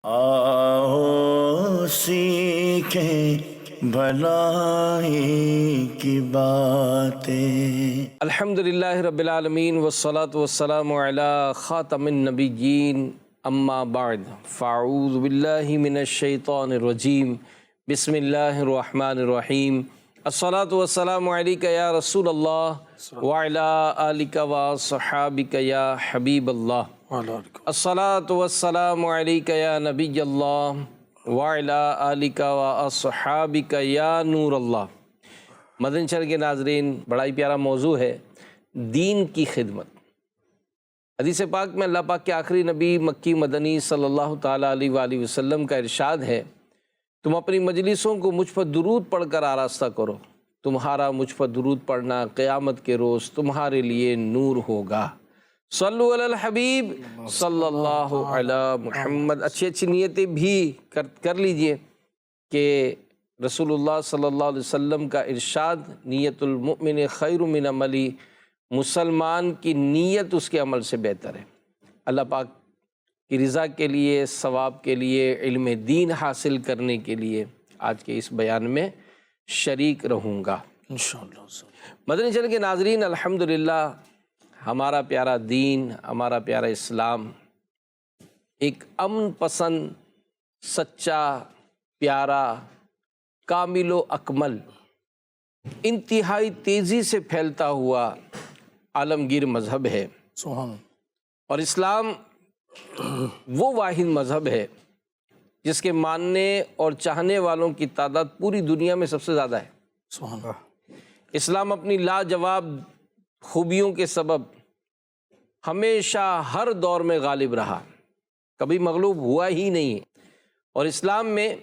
آؤ سیکھیں بھلائی کی باتیں۔ الحمدللہ رب العالمین والصلاة والسلام علی خاتم النبیین، اما بعد فاعوذ باللہ من الشیطان الرجیم، بسم اللہ الرحمن الرحیم۔ الصلاة والسلام علیکہ یا رسول اللہ وعلی آلک وصحابک یا حبیب اللہ۔ الصلاة والسلام علیکہ یا نبی اللہ وعلی آلک واصحابک یا نور اللہ۔ مدنی چینل کے ناظرین، بڑا ہی پیارا موضوع ہے دین کی خدمت۔ حدیث پاک میں اللہ پاک کے آخری نبی مکی مدنی صلی اللہ تعالیٰ علیہ وآلہ وسلم کا ارشاد ہے، تم اپنی مجلسوں کو مجھ پر درود پڑھ کر آراستہ کرو، تمہارا مجھ پر درود پڑھنا قیامت کے روز تمہارے لیے نور ہوگا۔ صلو علی الحبیب صلی اللہ علی محمد۔ اچھی نیتیں بھی کر لیجئے کہ رسول اللہ صلی اللہ علیہ وسلم کا ارشاد، نیت المؤمن خیر من عملی، مسلمان کی نیت اس کے عمل سے بہتر ہے۔ اللہ پاک کی رضا کے لیے، ثواب کے لیے، علم دین حاصل کرنے کے لیے آج کے اس بیان میں شریک رہوں گا انشاءاللہ۔ مدنی چینل کے ناظرین، الحمدللہ ہمارا پیارا دین، ہمارا پیارا اسلام ایک امن پسند، سچا، پیارا، کامل و اکمل، انتہائی تیزی سے پھیلتا ہوا عالمگیر مذہب ہے۔ اور اسلام وہ واحد مذہب ہے جس کے ماننے اور چاہنے والوں کی تعداد پوری دنیا میں سب سے زیادہ ہے۔ اسلام اپنی لاجواب خوبیوں کے سبب ہمیشہ ہر دور میں غالب رہا، کبھی مغلوب ہوا ہی نہیں۔ اور اسلام میں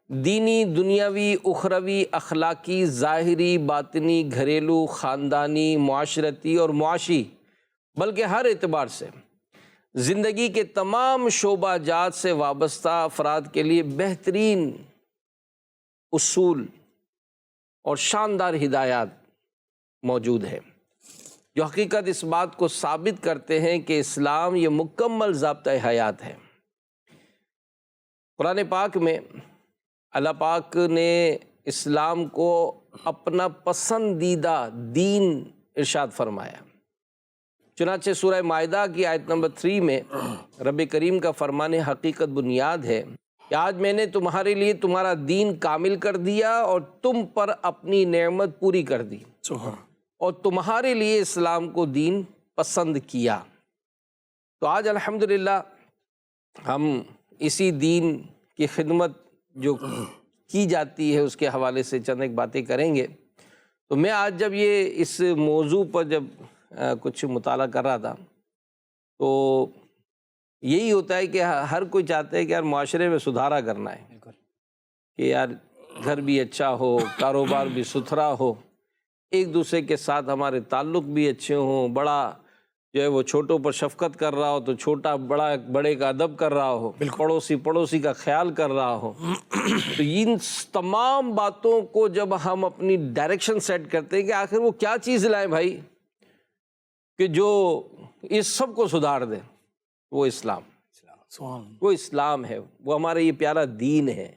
دینی، دنیاوی، اخروی، اخلاقی، ظاہری، باطنی، گھریلو، خاندانی، معاشرتی اور معاشی، بلکہ ہر اعتبار سے زندگی کے تمام شعبہ جات سے وابستہ افراد کے لیے بہترین اصول اور شاندار ہدایات موجود ہیں، جو حقیقت اس بات کو ثابت کرتے ہیں کہ اسلام یہ مکمل ضابطۂ حیات ہے۔ قرآن پاک میں اللہ پاک نے اسلام کو اپنا پسندیدہ دین ارشاد فرمایا۔ چنانچہ سورہ مائدہ کی آیت نمبر 3 میں رب کریم کا فرمان حقیقت بنیاد ہے کہ آج میں نے تمہارے لیے تمہارا دین کامل کر دیا اور تم پر اپنی نعمت پوری کر دی، اور تمہارے لیے اسلام کو دین پسند کیا۔ تو آج الحمدللہ ہم اسی دین کی خدمت جو کی جاتی ہے اس کے حوالے سے چند ایک باتیں کریں گے۔ تو میں آج جب یہ اس موضوع پر جب کچھ مطالعہ کر رہا تھا تو یہی ہوتا ہے کہ ہر کوئی چاہتا ہے کہ یار معاشرے میں سدھارا کرنا ہے، کہ یار گھر بھی اچھا ہو، کاروبار بھی ستھرا ہو، ایک دوسرے کے ساتھ ہمارے تعلق بھی اچھے ہوں، بڑا جو ہے وہ چھوٹوں پر شفقت کر رہا ہو تو چھوٹا بڑے کا ادب کر رہا ہو، پڑوسی کا خیال کر رہا ہو۔ تو ان تمام باتوں کو جب ہم اپنی ڈائریکشن سیٹ کرتے ہیں کہ آخر وہ کیا چیز لائیں بھائی کہ جو اس سب کو سدھار دے، وہ اسلام ہے، وہ ہمارا یہ پیارا دین ہے۔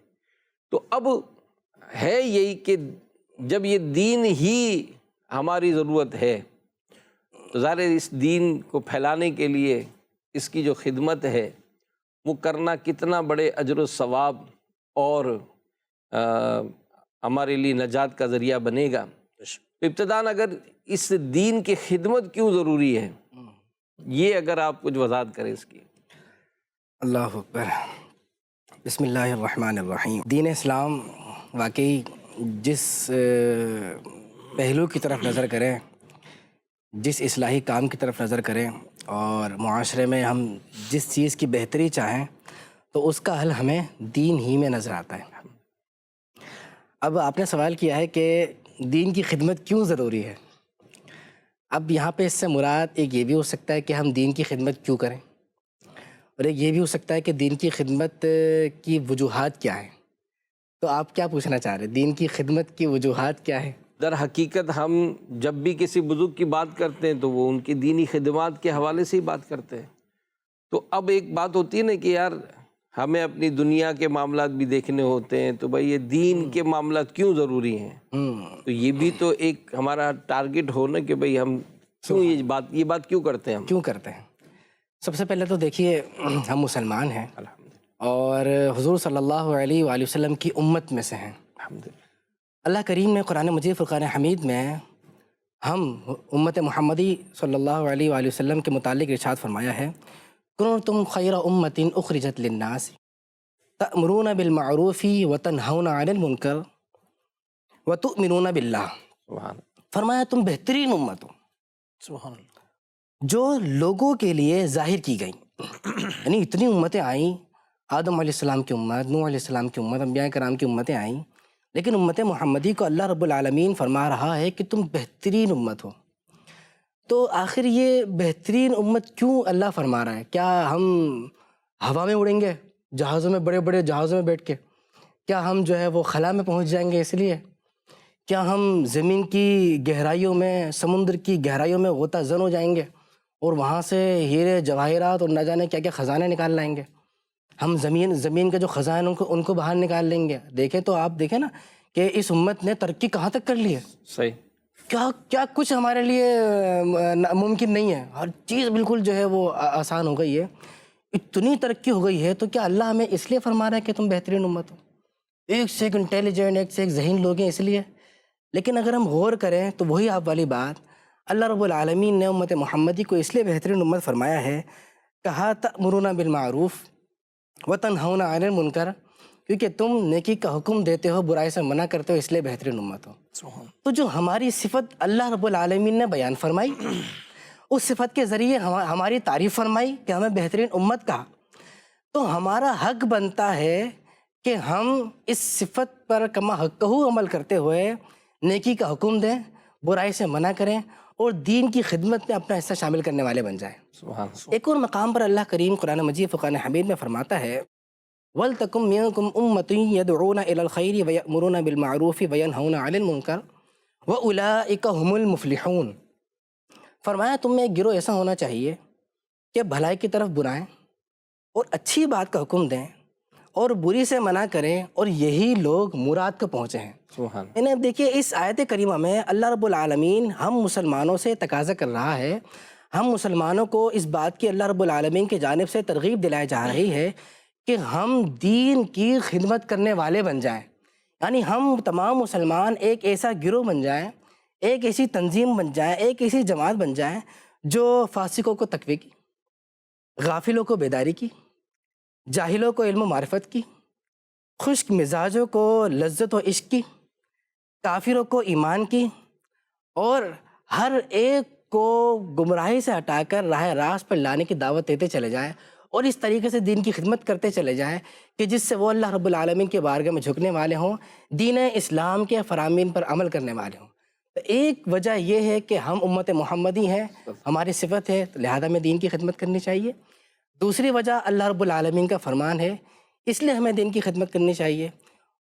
تو اب ہے یہی کہ جب یہ دین ہی ہماری ضرورت ہے تو ظاہر اس دین کو پھیلانے کے لیے اس کی جو خدمت ہے وہ کرنا کتنا بڑے اجر و ثواب اور ہمارے لیے نجات کا ذریعہ بنے گا۔ ابتداً اگر اس دین کی خدمت کیوں ضروری ہے، یہ اگر آپ کچھ وضاحت کریں اس کی۔ اللہ اکبر۔ بسم اللہ الرحمن الرحیم۔ دین اسلام واقعی جس پہلو کی طرف نظر کریں، جس اصلاحی کام کی طرف نظر کریں اور معاشرے میں ہم جس چیز کی بہتری چاہیں تو اس کا حل ہمیں دین ہی میں نظر آتا ہے۔ اب آپ نے سوال کیا ہے کہ دین کی خدمت کیوں ضروری ہے۔ اب یہاں پہ اس سے مراد ایک یہ بھی ہو سکتا ہے کہ ہم دین کی خدمت کیوں کریں، اور ایک یہ بھی ہو سکتا ہے کہ دین کی خدمت کی وجوہات کیا ہیں۔ تو آپ کیا پوچھنا چاہ رہے ہیں، دین کی خدمت کی وجوہات کیا ہیں؟ در حقیقت ہم جب بھی کسی بزرگ کی بات کرتے ہیں تو وہ ان کی دینی خدمات کے حوالے سے ہی بات کرتے ہیں۔ تو اب ایک بات ہوتی ہے نا کہ یار ہمیں اپنی دنیا کے معاملات بھی دیکھنے ہوتے ہیں، تو بھائی یہ دین کے معاملات کیوں ضروری ہیں؟ تو یہ بھی تو ایک ہمارا ٹارگٹ ہو نا کہ بھائی ہم کیوں یہ بات کیوں کرتے ہیں ہم؟ کیوں کرتے ہیں؟ سب سے پہلے تو دیکھیے ہم مسلمان ہیں اور حضور صلی اللہ علیہ وآلہ وسلم کی امت میں سے ہیں۔ الحمدللہ۔ اللہ کریم نے قرآن مجید فرقان حمید میں ہم امت محمدی صلی اللہ علیہ وآلہ وسلم کے متعلق ارشاد فرمایا ہے، کنتم خیر امت اخرجت للناس تأمرون بالمعروف وتنہون عن المنکر وتؤمنون باللہ۔ سبحان فرمایا تم بہترین امت ہو سبحان اللہ۔ جو لوگوں کے لیے ظاہر کی گئی، یعنی اتنی امتیں آئیں، آدم علیہ السلام کی امت، نوح علیہ السلام کی امت، انبیاء کرام کی امتیں آئیں، لیکن امت محمدی کو اللہ رب العالمین فرما رہا ہے کہ تم بہترین امت ہو۔ تو آخر یہ بہترین امت کیوں اللہ فرما رہا ہے؟ کیا ہم ہوا میں اڑیں گے جہازوں میں، بڑے بڑے جہازوں میں بیٹھ کے؟ کیا ہم جو ہے وہ خلا میں پہنچ جائیں گے اس لیے؟ کیا ہم زمین کی گہرائیوں میں، سمندر کی گہرائیوں میں غوطہ زن ہو جائیں گے اور وہاں سے ہیرے جواہرات اور نہ جانے کیا کیا خزانے نکال لائیں گے؟ ہم زمین کے جو خزانے ان کو باہر نکال لیں گے؟ دیکھیں تو آپ دیکھیں نا کہ اس امت نے ترقی کہاں تک کر لی ہے۔ صحیح۔ کیا کچھ ہمارے لیے ممکن نہیں ہے، ہر چیز بالکل جو ہے وہ آسان ہو گئی ہے، اتنی ترقی ہو گئی ہے۔ تو کیا اللہ ہمیں اس لیے فرما رہا ہے کہ تم بہترین امت ہو؟ ایک سے ایک انٹیلیجنٹ، ایک سے ایک ذہین لوگ ہیں اس لیے؟ لیکن اگر ہم غور کریں تو وہی آپ والی بات، اللہ رب العالمین نے امت محمدی کو اس لیے بہترین امت فرمایا ہے، کہا تأمرون بالمعروف وتنہون عن المنکر، کیونکہ تم نیکی کا حکم دیتے ہو، برائی سے منع کرتے ہو، اس لیے بہترین امت ہو۔ تو جو ہماری صفت اللہ رب العالمین نے بیان فرمائی، اس صفت کے ذریعے ہماری تعریف فرمائی کہ ہمیں بہترین امت کہا، تو ہمارا حق بنتا ہے کہ ہم اس صفت پر کما حقہ عمل کرتے ہوئے نیکی کا حکم دیں، برائی سے منع کریں اور دین کی خدمت میں اپنا حصہ شامل کرنے والے بن جائیں۔ سبحان اللہ۔ ایک اور مقام پر اللہ کریم قرآن مجید فرقان حمید میں فرماتا ہے، وَلْتَكُمْ مِنْكُمْ أُمَّةٌ يَدْعُونَ إِلَى الْخَيْرِ وَيَأْمُرُونَ بِالْمَعْرُوفِ وَيَنْهَوْنَ عَنِ الْمُنْكَرِ وَأُولَئِكَ هُمُ الْمُفْلِحُونَ۔ فرمایا تم میں ایک گروہ ایسا ہونا چاہیے کہ بھلائی کی طرف بلائیں اور اچھی بات کا حکم دیں اور بری سے منع کریں، اور یہی لوگ مراد کو پہنچے ہیں۔ سبحان۔ یعنی دیکھیے اس آیت کریمہ میں اللہ رب العالمین ہم مسلمانوں سے تقاضا کر رہا ہے، ہم مسلمانوں کو اس بات کی اللہ رب العالمین کی جانب سے ترغیب دلائی جا رہی ہے کہ ہم دین کی خدمت کرنے والے بن جائیں، یعنی ہم تمام مسلمان ایک ایسا گروہ بن جائیں، ایک ایسی تنظیم بن جائیں، ایک ایسی جماعت بن جائیں جو فاسقوں کو تقوی کی، غافلوں کو بیداری کی، جاہلوں کو علم و معرفت کی، خشک مزاجوں کو لذت و عشق کی، کافروں کو ایمان کی، اور ہر ایک کو گمراہی سے ہٹا کر راہ راست پر لانے کی دعوت دیتے چلے جائیں، اور اس طریقے سے دین کی خدمت کرتے چلے جائیں کہ جس سے وہ اللہ رب العالمین کے بارگاہ میں جھکنے والے ہوں، دین اسلام کے فرامین پر عمل کرنے والے ہوں۔ تو ایک وجہ یہ ہے کہ ہم امت محمدی ہیں، ہماری صفت ہے، لہذا میں دین کی خدمت کرنی چاہیے۔ دوسری وجہ اللہ رب العالمین کا فرمان ہے، اس لیے ہمیں دین کی خدمت کرنی چاہیے۔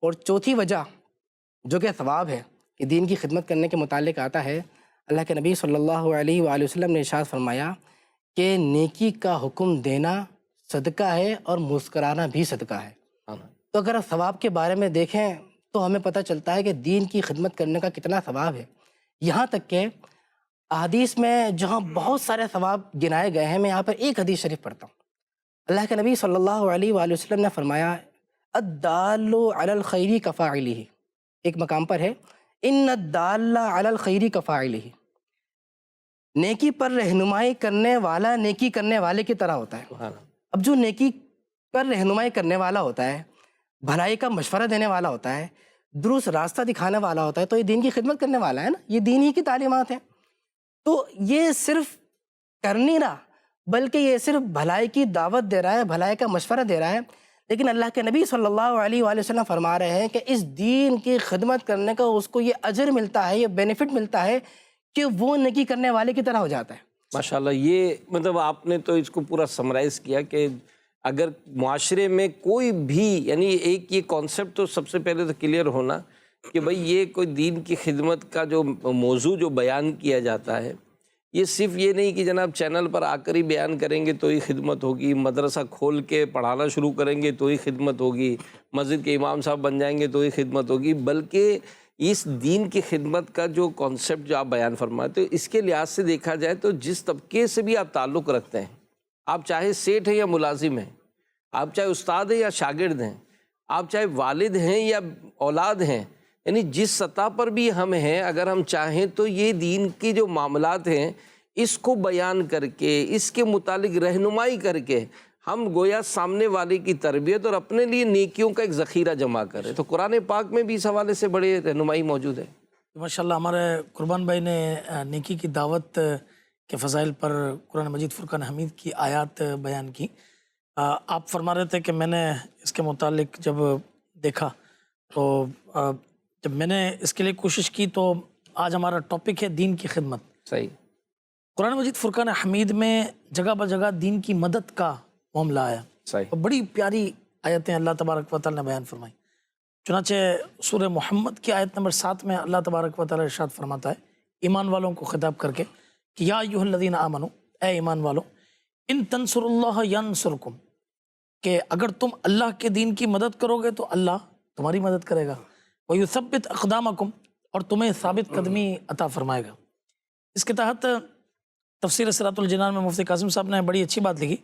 اور چوتھی وجہ جو کہ ثواب ہے کہ دین کی خدمت کرنے کے متعلق آتا ہے، اللہ کے نبی صلی اللہ علیہ وآلہ وسلم نے ارشاد فرمایا کہ نیکی کا حکم دینا صدقہ ہے اور مسکرانا بھی صدقہ ہے۔ تو اگر ثواب کے بارے میں دیکھیں تو ہمیں پتہ چلتا ہے کہ دین کی خدمت کرنے کا کتنا ثواب ہے، یہاں تک کہ احادیث میں جہاں بہت سارے ثواب گنائے گئے ہیں، میں یہاں پر ایک حدیث شریف پڑھتا ہوں۔ اللہ کے نبی صلی اللہ علیہ وآلہ وسلم نے فرمایا، الدال علی الخیر کفاعلہ، ایک مقام پر ہے، ان الدال علی الخیر کفاعلہ، نیکی پر رہنمائی کرنے والا نیکی کرنے والے کی طرح ہوتا ہے۔ اب جو نیکی پر رہنمائی کرنے والا ہوتا ہے، بھلائی کا مشورہ دینے والا ہوتا ہے، درست راستہ دکھانے والا ہوتا ہے، تو یہ دین کی خدمت کرنے والا ہے نا، یہ دین ہی کی تعلیمات ہیں۔ تو یہ صرف کر نہیں رہا بلکہ یہ صرف بھلائی کی دعوت دے رہا ہے، بھلائی کا مشورہ دے رہا ہے، لیکن اللہ کے نبی صلی اللہ علیہ وآلہ وسلم فرما رہے ہیں کہ اس دین کی خدمت کرنے کا اس کو یہ اجر ملتا ہے، یہ بینیفٹ ملتا ہے کہ وہ نیکی کرنے والے کی طرح ہو جاتا ہے۔ ماشاءاللہ، یہ مطلب آپ نے تو اس کو پورا سمرائز کیا کہ اگر معاشرے میں کوئی بھی، یعنی ایک یہ کانسیپٹ تو سب سے پہلے تو کلیئر ہونا کہ بھئی یہ کوئی دین کی خدمت کا جو موضوع جو بیان کیا جاتا ہے، یہ صرف یہ نہیں کہ جناب چینل پر آ کر ہی بیان کریں گے تو ہی خدمت ہوگی، مدرسہ کھول کے پڑھانا شروع کریں گے تو ہی خدمت ہوگی، مسجد کے امام صاحب بن جائیں گے تو ہی خدمت ہوگی، بلکہ اس دین کی خدمت کا جو کانسیپٹ جو آپ بیان فرماتے ہو، اس کے لحاظ سے دیکھا جائے تو جس طبقے سے بھی آپ تعلق رکھتے ہیں، آپ چاہے سیٹھ ہیں یا ملازم ہیں، آپ چاہے استاد ہیں یا شاگرد ہیں، آپ چاہے والد ہیں یا اولاد ہیں، یعنی جس سطح پر بھی ہم ہیں، اگر ہم چاہیں تو یہ دین کی جو معاملات ہیں اس کو بیان کر کے، اس کے متعلق رہنمائی کر کے ہم گویا سامنے والے کی تربیت اور اپنے لیے نیکیوں کا ایک ذخیرہ جمع کریں۔ تو قرآن پاک میں بھی اس حوالے سے بڑے رہنمائی موجود ہے۔ ماشاءاللہ ہمارے قربان بھائی نے نیکی کی دعوت کے فضائل پر قرآن مجید فرقان حمید کی آیات بیان کی۔ آپ فرما رہے تھے کہ میں نے اس کے متعلق جب دیکھا تو جب میں نے اس کے لیے کوشش کی تو آج ہمارا ٹاپک ہے دین کی خدمت۔ صحیح۔ قرآن مجید فرقان حمید میں جگہ بجگہ دین کی مدد کا معاملہ آیا، صحیح۔ اور بڑی پیاری آیتیں اللہ تبارک و تعالی نے بیان فرمائی۔ چنانچہ سورہ محمد کی آیت نمبر 7 میں اللہ تبارک و تعالی ارشاد فرماتا ہے ایمان والوں کو خطاب کر کے کہ یا ایھا الذین آمنو، اے ایمان والو، ان تنصر اللہ ینصرکم، کہ اگر تم اللہ کے دین کی مدد کرو گے تو اللہ تمہاری مدد کرے گا، وَيُثَبِّتْ أَقْدَامَكُمْ، اور تمہیں ثابت قدمی عطا فرمائے گا۔ اس کے تحت تفسیر صراط الجنان میں مفتی قاسم صاحب نے بڑی اچھی بات لکھی،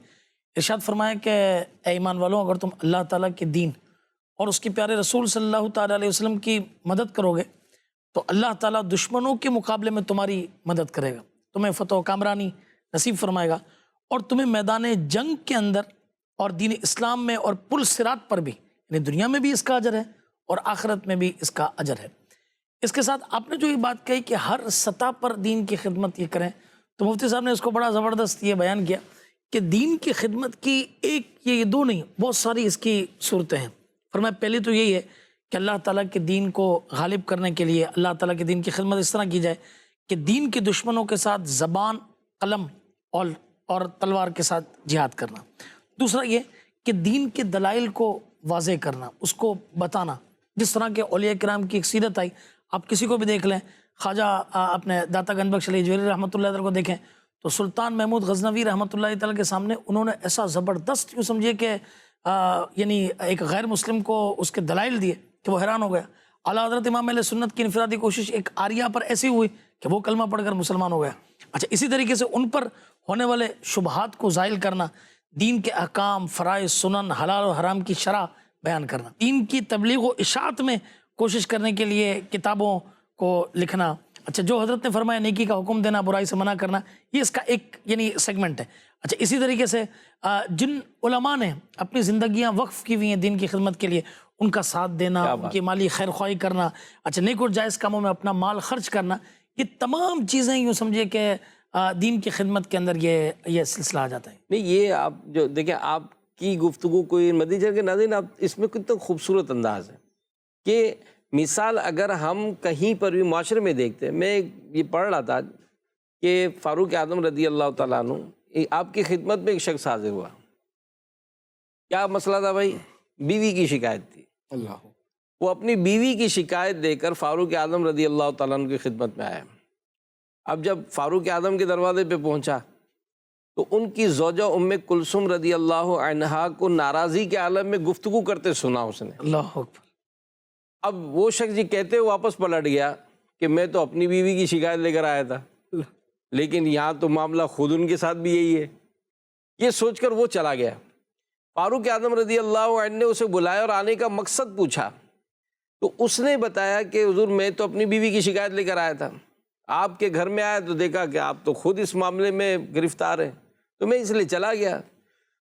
ارشاد فرمایا کہ اے ایمان والوں، اگر تم اللہ تعالیٰ کے دین اور اس کے پیارے رسول صلی اللہ تعالیٰ علیہ وسلم کی مدد کرو گے تو اللہ تعالیٰ دشمنوں کے مقابلے میں تمہاری مدد کرے گا، تمہیں فتح و کامرانی نصیب فرمائے گا، اور تمہیں میدان جنگ کے اندر اور دین اسلام میں اور پل صراط پر بھی، یعنی دنیا میں بھی اس کا اجر ہے اور آخرت میں بھی اس کا اجر ہے۔ اس کے ساتھ آپ نے جو یہ بات کہی کہ ہر سطح پر دین کی خدمت یہ کریں، تو مفتی صاحب نے اس کو بڑا زبردست یہ بیان کیا کہ دین کی خدمت کی ایک یہ دو نہیں، بہت ساری اس کی صورتیں ہیں۔ فرمایا پہلی تو یہی ہے کہ اللہ تعالیٰ کے دین کو غالب کرنے کے لیے اللہ تعالیٰ کے دین کی خدمت اس طرح کی جائے کہ دین کے دشمنوں کے ساتھ زبان، قلم اور تلوار کے ساتھ جہاد کرنا۔ دوسرا یہ کہ دین کے دلائل کو واضح کرنا، اس کو بتانا، جس طرح کے اولیاء کرام کی ایک سیرت آئی، آپ کسی کو بھی دیکھ لیں، خواجہ اپنے داتا گنج بخش علی جوہری رحمۃ اللہ علیہ کو دیکھیں تو سلطان محمود غزنوی رحمۃ اللہ تعالیٰ کے سامنے انہوں نے ایسا زبردست یوں سمجھیے کہ یعنی ایک غیر مسلم کو اس کے دلائل دیے کہ وہ حیران ہو گیا۔ اعلیٰ حضرت امام اہل سنت کی انفرادی کوشش ایک آریہ پر ایسی ہوئی کہ وہ کلمہ پڑھ کر مسلمان ہو گیا۔ اچھا، اسی طریقے سے ان پر ہونے والے شبہات کو زائل کرنا، دین کے احکام، فرائض، سنن، حلال و حرام کی شرح بیان کرنا، دین کی تبلیغ و اشاعت میں کوشش کرنے کے لیے کتابوں کو لکھنا۔ اچھا، جو حضرت نے فرمایا نیکی کا حکم دینا، برائی سے منع کرنا، یہ اس کا ایک یعنی سیگمنٹ ہے۔ اچھا، اسی طریقے سے جن علماء نے اپنی زندگیاں وقف کی ہوئی ہیں دین کی خدمت کے لیے، ان کا ساتھ دینا، ان کی مالی خیر خواہی کرنا، اچھا نیک اور جائز کاموں میں اپنا مال خرچ کرنا، یہ تمام چیزیں یوں سمجھے کہ دین کی خدمت کے اندر یہ سلسلہ آ جاتا ہے۔ نہیں، یہ آپ جو دیکھیں، آپ کی گفتگو کوئی مدیجر کے ناظرین، آپ اس میں کتنا خوبصورت انداز ہے کہ مثال اگر ہم کہیں پر بھی معاشرے میں دیکھتے ہیں، میں یہ پڑھ رہا تھا کہ فاروق اعظم رضی اللہ تعالیٰ عنہ آپ کی خدمت میں ایک شخص حاضر ہوا۔ کیا مسئلہ تھا بھائی؟ بیوی کی شکایت تھی۔ اللہ، وہ اپنی بیوی کی شکایت دے کر فاروق اعظم رضی اللہ تعالیٰ عنہ کی خدمت میں آیا۔ اب جب فاروق اعظم کے دروازے پہ پہنچا تو ان کی زوجہ ام کلثوم رضی اللہ عنہا کو ناراضی کے عالم میں گفتگو کرتے سنا اس نے۔ اللہ اکبر۔ اب وہ شخص یہ کہتے ہوئے واپس پلٹ گیا کہ میں تو اپنی بیوی کی شکایت لے کر آیا تھا، لیکن یہاں تو معاملہ خود ان کے ساتھ بھی یہی ہے۔ یہ سوچ کر وہ چلا گیا۔ فاروق اعظم رضی اللہ عنہ نے اسے بلایا اور آنے کا مقصد پوچھا تو اس نے بتایا کہ حضور میں تو اپنی بیوی کی شکایت لے کر آیا تھا، آپ کے گھر میں آیا تو دیکھا کہ آپ تو خود اس معاملے میں گرفتار ہیں، تو میں اس لیے چلا گیا۔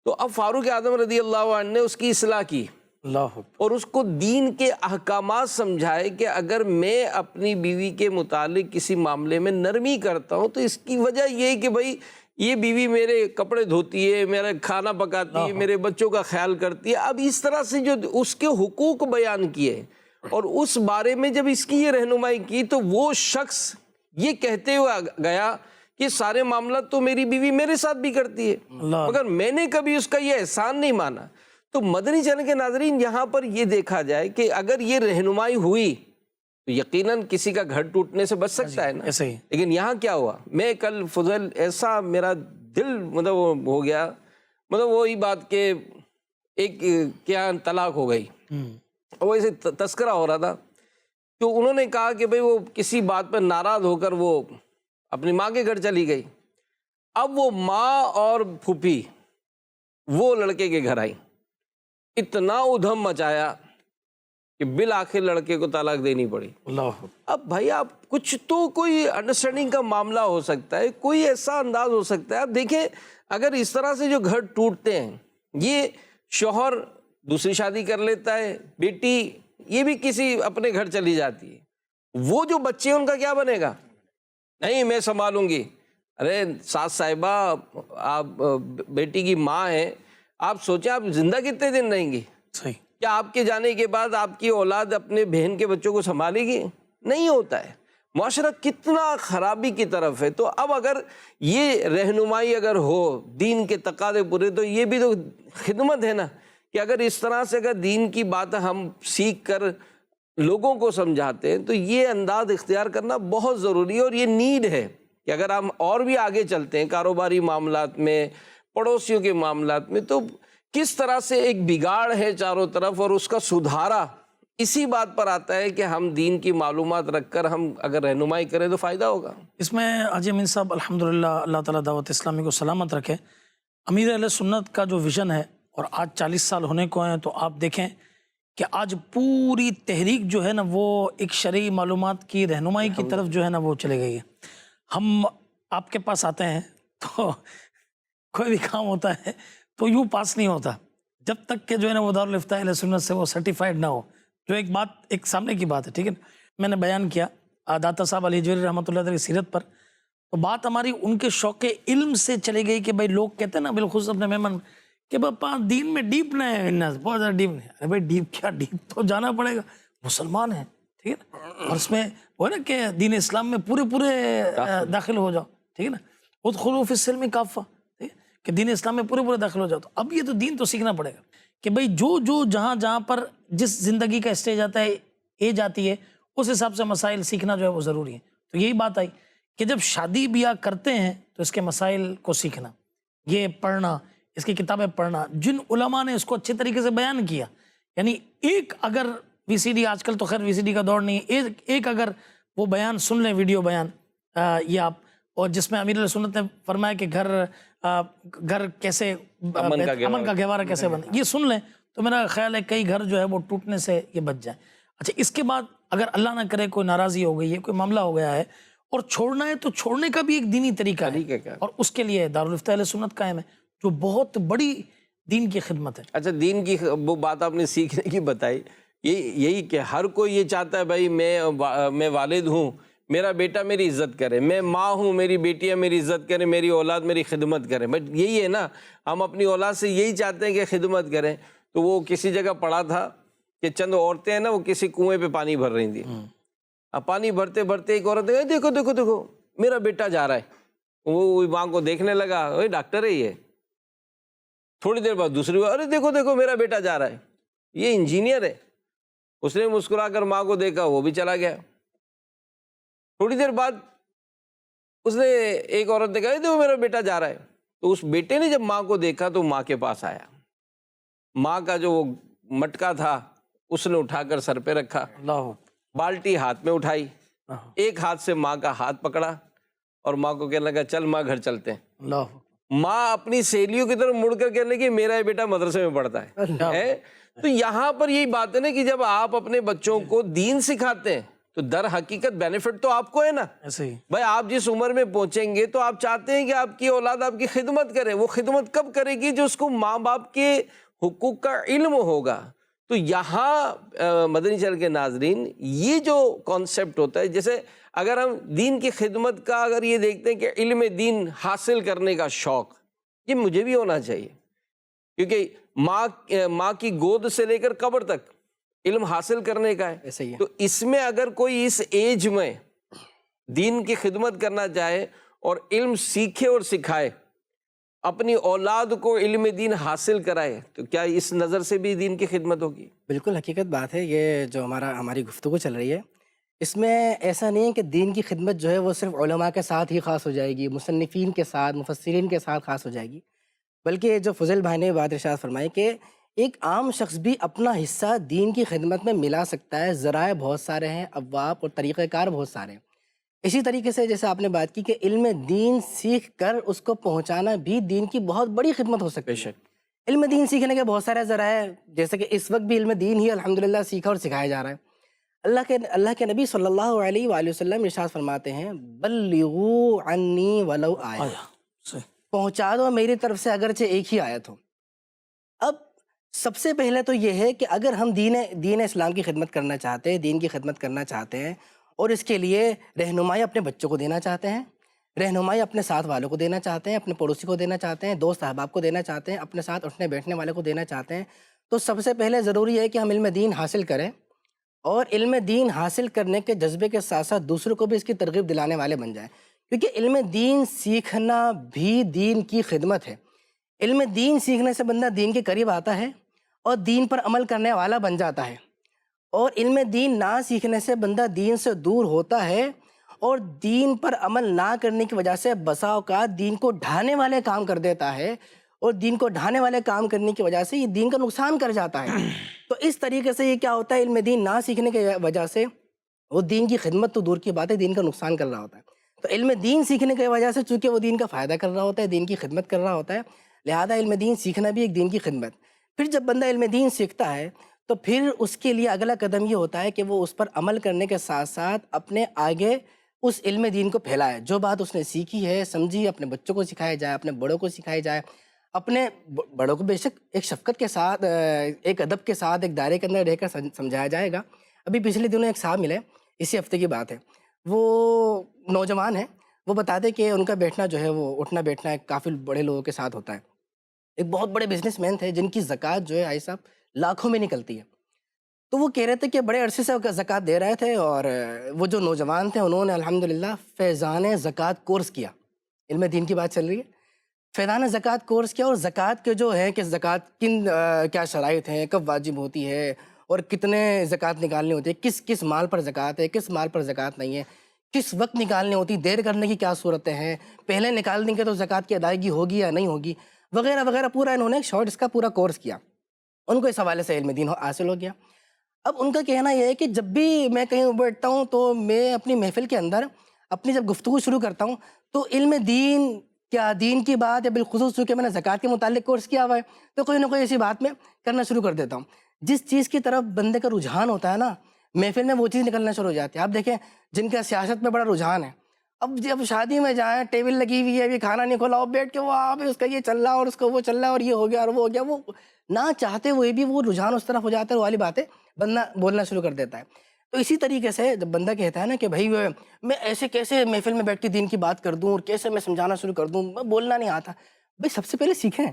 تو اب فاروق اعظم رضی اللہ عنہ نے اس کی اصلاح کی اللہ اور اس کو دین کے احکامات سمجھائے کہ اگر میں اپنی بیوی کے متعلق کسی معاملے میں نرمی کرتا ہوں تو اس کی وجہ یہ ہے کہ بھائی یہ بیوی میرے کپڑے دھوتی ہے، میرا کھانا پکاتی ہے، میرے بچوں کا خیال کرتی ہے۔ اب اس طرح سے جو اس کے حقوق بیان کیے اور اس بارے میں جب اس کی یہ رہنمائی کی تو وہ شخص یہ کہتے ہوئے گیا کہ سارے معاملات تو میری بیوی میرے ساتھ بھی کرتی ہے، مگر میں نے کبھی اس کا یہ احسان نہیں مانا۔ تو مدنی چینل کے ناظرین، یہاں پر یہ دیکھا جائے کہ اگر یہ رہنمائی ہوئی تو یقیناً کسی کا گھر ٹوٹنے سے بچ سکتا ہے نا. ایسے ہی لیکن یہاں کیا ہوا, میں کل فضل ایسا میرا دل مطلب ہو گیا, مطلب وہی بات کہ ایک کیا طلاق ہو گئی, وہ ایسے تذکرہ ہو رہا تھا. تو انہوں نے کہا کہ بھئی وہ کسی بات پر ناراض ہو کر وہ اپنی ماں کے گھر چلی گئی. اب وہ ماں اور پھوپھی وہ لڑکے کے گھر آئی, اتنا ادھم مچایا کہ بالآخر لڑکے کو طلاق دینی پڑی. اللہ اب بھائی آپ کچھ تو کوئی انڈرسٹینڈنگ کا معاملہ ہو سکتا ہے, کوئی ایسا انداز ہو سکتا ہے. آپ دیکھیں اگر اس طرح سے جو گھر ٹوٹتے ہیں, یہ شوہر دوسری شادی کر لیتا ہے, بیٹی یہ بھی کسی اپنے گھر چلی جاتی ہے, وہ جو بچے ہیں ان کا کیا بنے گا؟ نہیں میں سنبھالوں گی. ارے ساس صاحبہ آپ بیٹی کی ماں ہیں, آپ سوچیں آپ زندہ کتنے دن رہیں گی؟ صحیح. کیا آپ کے جانے کے بعد آپ کی اولاد اپنے بہن کے بچوں کو سنبھالے گی؟ نہیں ہوتا ہے. معاشرہ کتنا خرابی کی طرف ہے. تو اب اگر یہ رہنمائی اگر ہو, دین کے تقاضے پورے, تو یہ بھی تو خدمت ہے نا, کہ اگر اس طرح سے اگر دین کی بات ہم سیکھ کر لوگوں کو سمجھاتے ہیں تو یہ انداز اختیار کرنا بہت ضروری ہے. اور یہ نیڈ ہے کہ اگر ہم اور بھی آگے چلتے ہیں کاروباری معاملات میں, پڑوسیوں کے معاملات میں, تو کس طرح سے ایک بگاڑ ہے چاروں طرف, اور اس کا سدھارا اسی بات پر آتا ہے کہ ہم دین کی معلومات رکھ کر ہم اگر رہنمائی کریں تو فائدہ ہوگا. اس میں حاجی امین صاحب الحمدللہ اللہ تعالیٰ دعوت اسلامی کو سلامت رکھے, امیر اہل سنت کا جو ویژن ہے, اور آج 40 سال ہونے کو ہیں, تو آپ دیکھیں کہ آج پوری تحریک جو ہے نا وہ ایک شرعی معلومات کی رہنمائی کی طرف جو ہے نا وہ چلے گئی ہے. ہم آپ کے پاس آتے ہیں تو کوئی بھی کام ہوتا ہے تو یوں پاس نہیں ہوتا جب تک کہ جو ہے نا وہ دارالفتاء اہل سنت سے وہ سرٹیفائڈ نہ ہو. جو ایک بات ایک سامنے کی بات ہے, ٹھیک ہے, میں نے بیان کیا داتا صاحب علی حجویری رحمۃ اللہ علیہ کی سیرت پر, تو بات ہماری ان کے شوق علم سے چلی گئی کہ بھائی لوگ کہتے ہیں نا بالخصوص اپنے مہمان کہ باپا دین میں ڈیپ نہ ہے, بہت زیادہ ڈیپ نہیں. ارے بھائی ڈیپ کیا, ڈیپ تو جانا پڑے گا, مسلمان ہیں, ٹھیک ہے نا, اور اس میں وہ ہے نا کہ دین اسلام میں پورے داخل ہو جاؤ, ٹھیک ہے نا, ادخلوا فی السلم کافہ, ٹھیک ہے, کہ دین اسلام میں پورے داخل ہو جاؤ. تو اب یہ تو دین تو سیکھنا پڑے گا کہ بھئی جو جہاں پر جس زندگی کا اسٹیج آتا ہے, ایج آتی ہے, اس حساب سے مسائل سیکھنا جو ہے وہ ضروری ہے. تو یہی بات آئی کہ جب شادی بیاہ کرتے ہیں تو اس کے مسائل کو سیکھنا, یہ پڑھنا, اس کی کتابیں پڑھنا, جن علماء نے اس کو اچھے طریقے سے بیان کیا. یعنی ایک اگر وی سی ڈی, آج کل تو خیر وی سی ڈی کا دور نہیں ہے, ایک اگر وہ بیان سن لیں, ویڈیو بیان یہ آپ, اور جس میں امیر علیہ سنت نے فرمایا کہ گھر کیسے امن کا گہوارہ کیسے بنے, یہ سن لیں تو میرا خیال ہے کئی گھر جو ہے وہ ٹوٹنے سے یہ بچ جائیں. اچھا, اس کے بعد اگر اللہ نہ کرے کوئی ناراضی ہو گئی ہے, کوئی معاملہ ہو گیا ہے اور چھوڑنا ہے, تو چھوڑنے کا بھی ایک دینی طریقہ ہے, اور اس کے لیے دارالفتاء اہل سنت قائم ہے جو بہت بڑی دین کی خدمت ہے. اچھا, دین کی وہ بات آپ نے سیکھنے کی بتائی, یہی کہ ہر کوئی یہ چاہتا ہے بھائی میں والد ہوں, میرا بیٹا میری عزت کرے, میں ماں ہوں, میری بیٹیاں میری عزت کریں, میری اولاد میری خدمت کریں. بٹ یہی ہے نا, ہم اپنی اولاد سے یہی چاہتے ہیں کہ خدمت کریں. تو وہ کسی جگہ پڑا تھا کہ چند عورتیں ہیں نا, وہ کسی کنویں پہ پانی بھر رہی تھیں. اب پانی بھرتے بھرتے ایک عورت ہے, دیکھو دیکھو دیکھو میرا بیٹا جا رہا ہے. وہ ماں کو دیکھنے لگا, اوے ڈاکٹر ہے یہ. تھوڑی دیر بعد دوسری بار, ارے دیکھو دیکھو میرا بیٹا جا رہا ہے, یہ انجینئر ہے. اس نے مسکرا کر ماں کو دیکھا, وہ بھی چلا گیا. تھوڑی دیر بعد اس نے ایک عورت نے کہا, دیکھو میرا بیٹا جا رہا ہے. تو اس بیٹے نے جب ماں کو دیکھا تو ماں کے پاس آیا, ماں کا جو وہ مٹکا تھا اس نے اٹھا کر سر پہ رکھا, بالٹی ہاتھ میں اٹھائی, ایک ہاتھ سے ماں کا ہاتھ پکڑا اور ماں کو کہنے لگا چل ماں گھر چلتے ہیں. ماں اپنی سہیلیوں کی طرف مڑ کر کہنے لگی میرا یہ بیٹا مدرسے میں پڑھتا ہے. تو یہاں پر یہی بات ہے نا کہ جب آپ اپنے بچوں کو دین سکھاتے ہیں تو در حقیقت بینیفٹ تو آپ کو ہے نا. بھائی آپ جس عمر میں پہنچیں گے تو آپ چاہتے ہیں کہ آپ کی اولاد آپ کی خدمت کرے. وہ خدمت کب کرے گی؟ جو اس کو ماں باپ کے حقوق کا علم ہوگا. تو یہاں مدنی چینل کے ناظرین, یہ جو کانسیپٹ ہوتا ہے, جیسے اگر ہم دین کی خدمت کا اگر یہ دیکھتے ہیں کہ علم دین حاصل کرنے کا شوق, یہ مجھے بھی ہونا چاہیے, کیونکہ ماں کی گود سے لے کر قبر تک علم حاصل کرنے کا ہے. تو اس میں اگر کوئی اس ایج میں دین کی خدمت کرنا چاہے اور علم سیکھے اور سکھائے, اپنی اولاد کو علم دین حاصل کرائے, تو کیا اس نظر سے بھی دین کی خدمت ہوگی؟ بالکل حقیقت بات ہے. یہ جو ہماری گفتگو چل رہی ہے, اس میں ایسا نہیں ہے کہ دین کی خدمت جو ہے وہ صرف علماء کے ساتھ ہی خاص ہو جائے گی، مصنفین کے ساتھ، مفسرین کے ساتھ خاص ہو جائے گی، بلکہ جو فضل بھائی نے بات ارشاد فرمائی کہ ایک عام شخص بھی اپنا حصہ دین کی خدمت میں ملا سکتا ہے۔ ذرائع بہت سارے ہیں، ابواب اور طریقہ کار بہت سارے ہیں۔ اسی طریقے سے جیسے آپ نے بات کی کہ علم دین سیکھ کر اس کو پہنچانا بھی دین کی بہت بڑی خدمت ہو سکتی ہے۔ علم دین سیکھنے کے بہت سارے ذرائع، جیسے کہ اس وقت بھی علم دین ہی الحمدللہ سیکھا اور سکھایا جا رہا ہے۔ اللہ کے نبی صلی اللہ علیہ وآلہ وسلم ارشاد فرماتے ہیں بلغوا عنی ولو آیہ، پہنچا دو میری طرف سے اگرچہ ایک ہی آیت ہو۔ اب سب سے پہلے تو یہ ہے کہ اگر ہم دین اسلام کی خدمت کرنا چاہتے ہیں، دین کی خدمت کرنا چاہتے ہیں اور اس کے لیے رہنمائی اپنے بچوں کو دینا چاہتے ہیں، رہنمائی اپنے ساتھ والوں کو دینا چاہتے ہیں، اپنے پڑوسی کو دینا چاہتے ہیں، دوست احباب کو دینا چاہتے ہیں، اپنے ساتھ اٹھنے بیٹھنے والے کو دینا چاہتے ہیں، تو سب سے پہلے ضروری ہے کہ ہم علم دین حاصل کریں، اور علم دین حاصل کرنے کے جذبے کے ساتھ ساتھ دوسروں کو بھی اس کی ترغیب دلانے والے بن جائیں، کیونکہ علم دین سیکھنا بھی دین کی خدمت ہے۔ علم دین سیکھنے سے بندہ دین کے قریب آتا ہے اور دین پر عمل کرنے والا بن جاتا ہے، اور علم دین نہ سیکھنے سے بندہ دین سے دور ہوتا ہے، اور دین پر عمل نہ کرنے کی وجہ سے بسا اوقات دین کو ڈھانے والے کام کر دیتا ہے، اور دین کو ڈھانے والے کام کرنے کی وجہ سے یہ دین کا نقصان کر جاتا ہے۔ تو اس طریقے سے یہ کیا ہوتا ہے، علم دین نہ سیکھنے کی وجہ سے وہ دین کی خدمت تو دور کی بات ہے، دین کا نقصان کر رہا ہوتا ہے۔ تو علم دین سیکھنے کی وجہ سے چونکہ وہ دین کا فائدہ کر رہا ہوتا ہے، دین کی خدمت کر رہا ہوتا ہے، لہذا علم دین سیکھنا بھی ایک دین کی خدمت۔ پھر جب بندہ علم دین سیکھتا ہے تو پھر اس کے لیے اگلا قدم یہ ہوتا ہے کہ وہ اس پر عمل کرنے کے ساتھ ساتھ اپنے آگے اس علم دین کو پھیلائے، جو بات اس نے سیکھی ہے، سمجھی، اپنے بچوں کو سکھایا جائے، اپنے بڑوں کو سکھایا جائے، اپنے بڑوں کو بے شک ایک شفقت کے ساتھ، ایک ادب کے ساتھ، ایک دائرے کے اندر رہ کر سمجھایا جائے گا۔ ابھی پچھلے دنوں ایک صاحب ملے، اسی ہفتے کی بات ہے، وہ نوجوان ہیں، وہ بتاتے کہ ان کا بیٹھنا جو ہے وہ اٹھنا بیٹھنا ایک کافی بڑے لوگوں کے ساتھ ہوتا ہے۔ ایک بہت بڑے بزنس مین تھے جن کی زکوٰۃ جو ہے آئی صاحب لاکھوں میں نکلتی ہے، تو وہ کہہ رہے تھے کہ بڑے عرصے سے زکوٰۃ دے رہے تھے، اور وہ جو نوجوان تھے انہوں نے الحمدللہ فیضان زکوٰۃ کورس کیا۔ علم دین کی بات چل رہی ہے، فیضان زکوٰۃ کورس کیا، اور زکوٰۃ کے جو ہے کہ زکوٰۃ کن کیا شرائط ہیں، کب واجب ہوتی ہے، اور کتنے زکوٰۃ نکالنی ہوتی ہے، کس مال پر زکوٰۃ ہے، کس مال پر زکوٰۃ نہیں ہے، کس وقت نکالنی ہوتی، دیر کرنے کی کیا صورتیں ہیں، پہلے نکال دیں گے تو زکوٰۃ کی ادائیگی ہوگی یا نہیں ہوگی، وغیرہ وغیرہ، پورا انہوں نے ایک شارٹ اس کا پورا کورس کیا۔ ان کو اس حوالے سے علم دین حاصل ہو گیا۔ اب ان کا کہنا یہ ہے کہ جب بھی میں کہیں بیٹھتا ہوں تو میں اپنی محفل کے اندر اپنی جب گفتگو شروع کرتا ہوں تو علم دین کیا دین کی بات ہے، بالخصوص چونکہ میں نے زکوٰۃ کے متعلق کورس کیا ہوا ہے تو کوئی نہ کوئی ایسی بات میں کرنا شروع کر دیتا ہوں۔ جس چیز کی طرف بندے کا رجحان ہوتا ہے نا، محفل میں وہ چیز نکلنا شروع ہو جاتی ہے۔ آپ دیکھیں جن کا سیاست میں بڑا رجحان ہے، اب جب شادی میں جائیں، ٹیبل لگی ہوئی ہے، ابھی کھانا نہیں کھولا، بیٹھ کے وہ اس کا یہ چل رہا اور اس کو وہ چل رہا اور یہ ہو گیا اور وہ ہو گیا، وہ نہ چاہتے ہوئے بھی وہ رجحان اس طرف ہو جاتا ہے، والی باتیں بندہ بولنا شروع کر دیتا ہے۔ تو اسی طریقے سے جب بندہ کہتا ہے نا کہ بھائی میں ایسے کیسے محفل میں بیٹھ کے دین کی بات کر دوں اور کیسے میں سمجھانا شروع کر دوں، میں بولنا نہیں آتا، بھائی سب سے پہلے سیکھیں،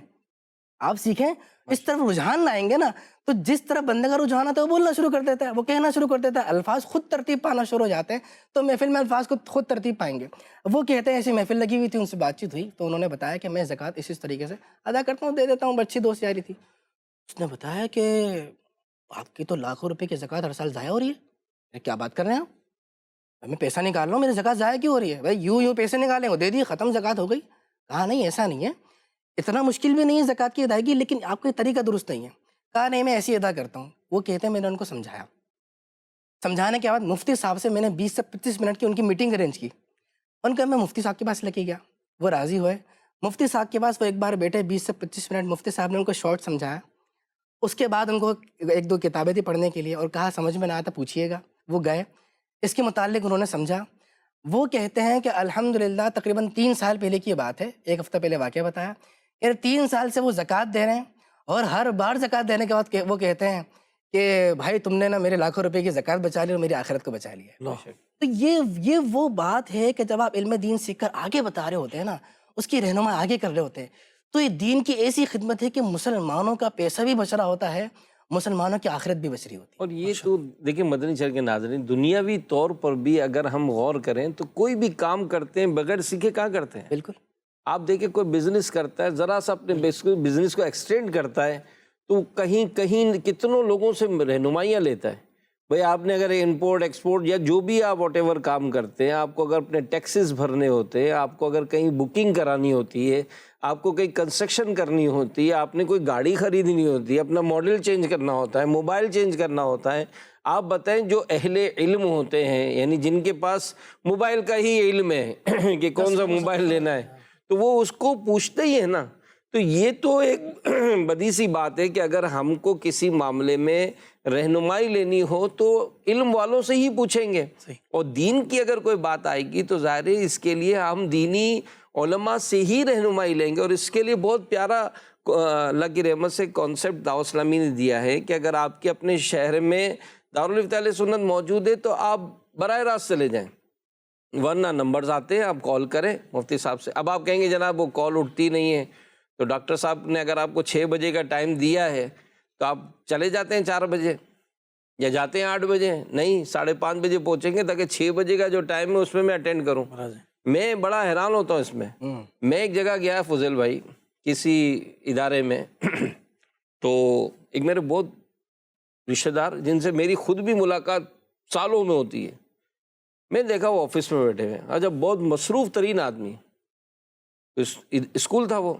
آپ سیکھیں، اس طرف رجحان لائیں گے نا تو جس طرف بندے کا رجحان آتا ہے وہ بولنا شروع کر دیتا ہے، وہ کہنا شروع کر دیتا ہے، الفاظ خود ترتیب پانا شروع ہو جاتے ہیں، تو محفل میں الفاظ کو خود ترتیب پائیں گے۔ وہ کہتے ہیں ایسی محفل لگی ہوئی تھی، ان سے بات چیت ہوئی تو انہوں نے بتایا کہ میں زکوٰۃ اس طریقے سے ادا کرتا ہوں، دے دیتا ہوں، اچھی دوست یاری تھی۔ اس نے بتایا کہ آپ کی تو لاکھوں روپے کی زکوٰۃ ہر سال ضائع ہو رہی ہے، کیا بات کر رہے ہیں آپ؟ میں پیسہ نکال رہا ہوں، میری زکوٰۃ ضائع کیوں ہو رہی ہے؟ بھائی یوں پیسے نکالیں، وہ دے دی، ختم، زکوٰۃ ہو گئی۔ کہا نہیں ایسا نہیں ہے، اتنا مشکل بھی نہیں ہے زکوٰۃ کی ادائیگی، لیکن آپ کا طریقہ درست نہیں ہے۔ کہا نہیں میں ایسی ادا کرتا ہوں۔ وہ کہتے ہیں میں نے ان کو سمجھایا، سمجھانے کے بعد مفتی صاحب سے میں نے 20 سے 25 منٹ کی ان کی میٹنگ ارینج کی۔ ان کا میں مفتی صاحب کے پاس لے کے گیا، وہ راضی ہوئے۔ مفتی صاحب کے پاس وہ ایک بار بیٹھے، 20 سے 25 منٹ مفتی صاحب نے ان کو شارٹ سمجھایا۔ اس کے بعد ان کو ایک دو کتابیں تھی پڑھنے کے لیے اور کہا سمجھ میں نہ آیا تو پوچھیے گا۔ وہ گئے، اس کے متعلق انہوں نے سمجھا۔ وہ کہتے ہیں کہ الحمدللہ تقریباً 3 سال پہلے کی بات ہے، ایک ہفتہ پہلے واقعہ بتایا، یعنی 3 سال سے وہ زکوٰۃ دے رہے ہیں، اور ہر بار زکوٰۃ دینے کے بعد وہ کہتے ہیں کہ بھائی تم نے نا میرے لاکھوں روپے کی زکوٰۃ بچا لی اور میری آخرت کو بچا لیا۔ تو یہ وہ بات ہے کہ جب آپ علم دین سیکھ کر آگے بتا رہے ہوتے ہیں نا، اس کی رہنمائی آگے کر رہے ہوتے ہیں، تو یہ دین کی ایسی خدمت ہے کہ مسلمانوں کا پیسہ بھی بچ رہا ہوتا ہے، مسلمانوں کی آخرت بھی بچ رہی ہوتی ہے۔ اور یہ تو دیکھیں مدنی چینل کے ناظرین، دنیاوی طور پر بھی اگر ہم غور کریں تو کوئی بھی کام کرتے ہیں بغیر سیکھے کہاں کرتے ہیں؟ بالکل، آپ دیکھیں کوئی بزنس کرتا ہے، ذرا سا اپنے بزنس کو ایکسٹینڈ کرتا ہے تو کہیں کتنوں لوگوں سے رہنمائیاں لیتا ہے، بھئی آپ نے اگر امپورٹ ایکسپورٹ یا جو بھی آپ واٹ ایور کام کرتے ہیں، آپ کو اگر اپنے ٹیکسز بھرنے ہوتے ہیں، آپ کو اگر کہیں بکنگ کرانی ہوتی ہے، آپ کو کہیں کنسٹرکشن کرنی ہوتی ہے، آپ نے کوئی گاڑی خریدنی ہوتی ہے، اپنا ماڈل چینج کرنا ہوتا ہے، موبائل چینج کرنا ہوتا ہے، آپ بتائیں جو اہل علم ہوتے ہیں، یعنی جن کے پاس موبائل کا ہی علم ہے کہ کون سا موبائل لینا ہے، تو وہ اس کو پوچھتے ہی ہے نا. تو یہ تو ایک بدی سی بات ہے کہ اگر ہم کو کسی معاملے میں رہنمائی لینی ہو تو علم والوں سے ہی پوچھیں گے. اور دین کی اگر کوئی بات آئے گی تو ظاہر ہے اس کے لیے ہم دینی علماء سے ہی رہنمائی لیں گے. اور اس کے لیے بہت پیارا اللہ کی رحمت سے کانسیپٹ دعوت اسلامی نے دیا ہے کہ اگر آپ کے اپنے شہر میں دارالفتہ اہل سنت موجود ہے تو آپ براہ راست چلے جائیں، ورنہ نمبرز آتے ہیں، آپ کال کریں مفتی صاحب سے. اب آپ کہیں گے جناب وہ کال اٹھتی نہیں ہے، تو ڈاکٹر صاحب نے اگر آپ کو 6 بجے کا ٹائم دیا ہے تو آپ چلے جاتے ہیں 4 بجے یا جاتے ہیں 8 بجے؟ نہیں، 5:30 بجے پہنچیں گے تاکہ 6 بجے کا جو ٹائم ہے اس میں اٹینڈ کروں. میں بڑا حیران ہوتا ہوں اس میں. میں ایک جگہ گیا فضل بھائی کسی ادارے میں تو ایک میرے بہت رشتہ دار جن سے میری خود بھی ملاقات سالوں میں ہوتی ہے، میں دیکھا وہ آفس میں بیٹھے ہوئے. اچھا، بہت مصروف ترین آدمی، اسکول تھا وہ.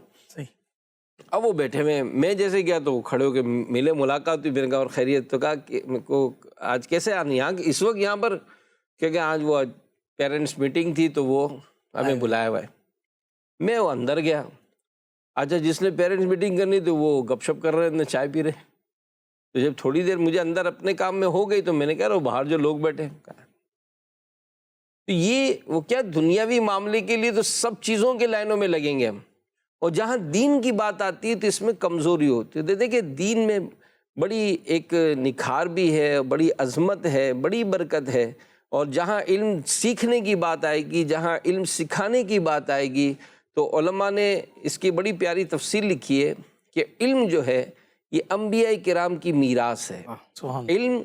اب وہ بیٹھے ہوئے، میں جیسے گیا تو وہ کھڑے ہو کے ملے، ملاقات ہوئی. میں نے کہا اور خیریت؟ تو کہا کہ میرے کو آج کیسے آنی ہے اس وقت یہاں پر، کیونکہ آج وہ پیرنٹس میٹنگ تھی تو وہ ہمیں بلایا ہوا ہے. میں وہ اندر گیا. اچھا، جس نے پیرنٹس میٹنگ کرنی تو وہ گپ شپ کر رہے تھے، چائے پی رہے. تو جب تھوڑی دیر مجھے اندر اپنے کام میں ہو گئی تو میں نے کہا وہ باہر جو لوگ بیٹھے ہیں، تو یہ وہ کیا دنیاوی معاملے کے لیے تو سب چیزوں کے لائنوں میں لگیں گے ہم، اور جہاں دین کی بات آتی ہے تو اس میں کمزوری ہوتی ہے. دیکھیں دین میں بڑی ایک نکھار بھی ہے، بڑی عظمت ہے، بڑی برکت ہے. اور جہاں علم سیکھنے کی بات آئے گی، جہاں علم سکھانے کی بات آئے گی، تو علماء نے اس کی بڑی پیاری تفسیر لکھی ہے کہ علم جو ہے یہ انبیاء کرام کی میراث ہے. علم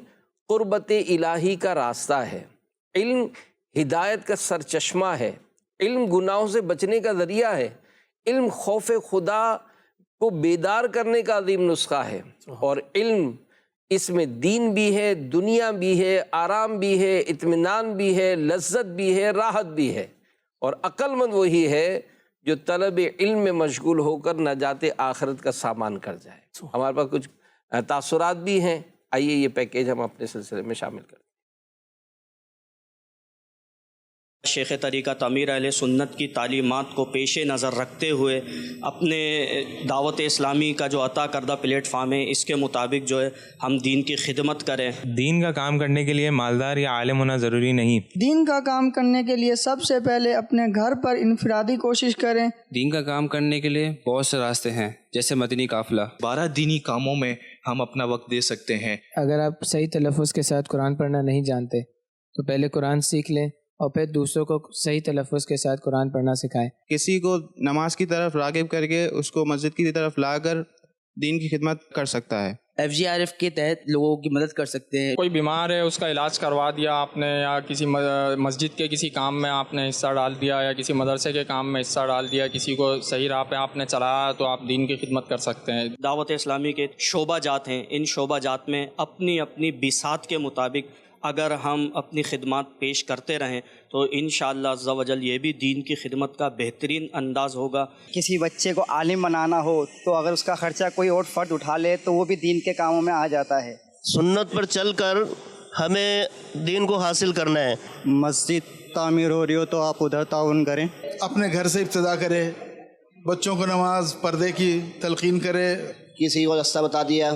قربت الہی کا راستہ ہے، علم ہدایت کا سرچشمہ ہے، علم گناہوں سے بچنے کا ذریعہ ہے، علم خوف خدا کو بیدار کرنے کا عظیم نسخہ ہے. اور علم اس میں دین بھی ہے، دنیا بھی ہے، آرام بھی ہے، اطمینان بھی ہے، لذت بھی ہے، راحت بھی ہے. اور عقل مند وہی ہے جو طلب علم میں مشغول ہو کر نجات آخرت کا سامان کر جائے. ہمارے پاس کچھ تاثرات بھی ہیں، آئیے یہ پیکیج ہم اپنے سلسلے میں شامل کریں. شیخ طریقت امیر اہل سنت کی تعلیمات کو پیش نظر رکھتے ہوئے اپنے دعوت اسلامی کا جو عطا کردہ پلیٹ فارم ہے اس کے مطابق جو ہے ہم دین کی خدمت کریں. دین کا کام کرنے کے لیے مالدار یا عالم ہونا ضروری نہیں. دین کا کام کرنے کے لیے سب سے پہلے اپنے گھر پر انفرادی کوشش کریں. دین کا کام کرنے کے لیے بہت سے راستے ہیں، جیسے مدنی قافلہ. 12 دینی کاموں میں ہم اپنا وقت دے سکتے ہیں. اگر آپ صحیح تلفظ کے ساتھ قرآن پڑھنا نہیں جانتے تو پہلے قرآن سیکھ لیں اور پھر دوسروں کو صحیح تلفظ کے ساتھ قرآن پڑھنا سکھائیں. کسی کو نماز کی طرف راغب کر کے اس کو مسجد کی طرف لا کر دین کی خدمت کر سکتا ہے. FGRF کے تحت لوگوں کی مدد کر سکتے ہیں. کوئی بیمار ہے اس کا علاج کروا دیا آپ نے، یا کسی مسجد کے کسی کام میں آپ نے حصہ ڈال دیا، یا کسی مدرسے کے کام میں حصہ ڈال دیا، کسی کو صحیح راہ پہ آپ نے چلایا تو آپ دین کی خدمت کر سکتے ہیں. دعوت اسلامی کے شعبہ جات ہیں، ان شعبہ جات میں اپنی اپنی بساط کے مطابق اگر ہم اپنی خدمات پیش کرتے رہیں تو انشاءاللہ عز و جل یہ بھی دین کی خدمت کا بہترین انداز ہوگا. کسی بچے کو عالم بنانا ہو تو اگر اس کا خرچہ کوئی اور فرد اٹھا لے تو وہ بھی دین کے کاموں میں آ جاتا ہے. سنت پر چل کر ہمیں دین کو حاصل کرنا ہے. مسجد تعمیر ہو رہی ہو تو آپ ادھر تعاون کریں. اپنے گھر سے ابتدا کرے، بچوں کو نماز پردے کی تلقین کرے. کسی کو راستہ بتا دیا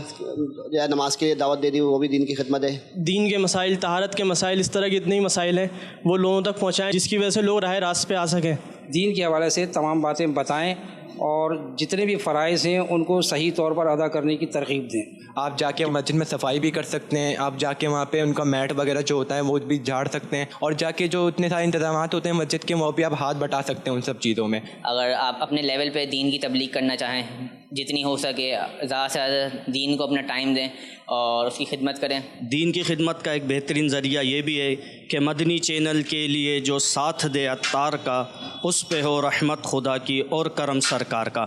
یا نماز کے لیے دعوت دے دی، وہ بھی دین کی خدمت ہے. دین کے مسائل، طہارت کے مسائل، اس طرح کے اتنے ہی مسائل ہیں وہ لوگوں تک پہنچائیں جس کی وجہ سے لوگ راہ راست پہ آ سکیں. دین کے حوالے سے تمام باتیں بتائیں اور جتنے بھی فرائض ہیں ان کو صحیح طور پر ادا کرنے کی ترغیب دیں. آپ جا کے مسجد میں صفائی بھی کر سکتے ہیں، آپ جا کے وہاں پہ ان کا میٹ وغیرہ جو ہوتا ہے وہ بھی جھاڑ سکتے ہیں، اور جا کے جو اتنے سارے انتظامات ہوتے ہیں مسجد کے وہاں پہ آپ ہاتھ بٹا سکتے ہیں ان سب چیزوں میں. اگر آپ اپنے لیول پہ دین کی تبلیغ کرنا چاہیں، جتنی ہو سکے زیادہ سے زیادہ دین کو اپنا ٹائم دیں اور اس کی خدمت کریں. دین کی خدمت کا ایک بہترین ذریعہ یہ بھی ہے کہ مدنی چینل کے لیے جو ساتھ دے عطار کا، اس پہ ہو رحمت خدا کی اور کرم سرکار کا.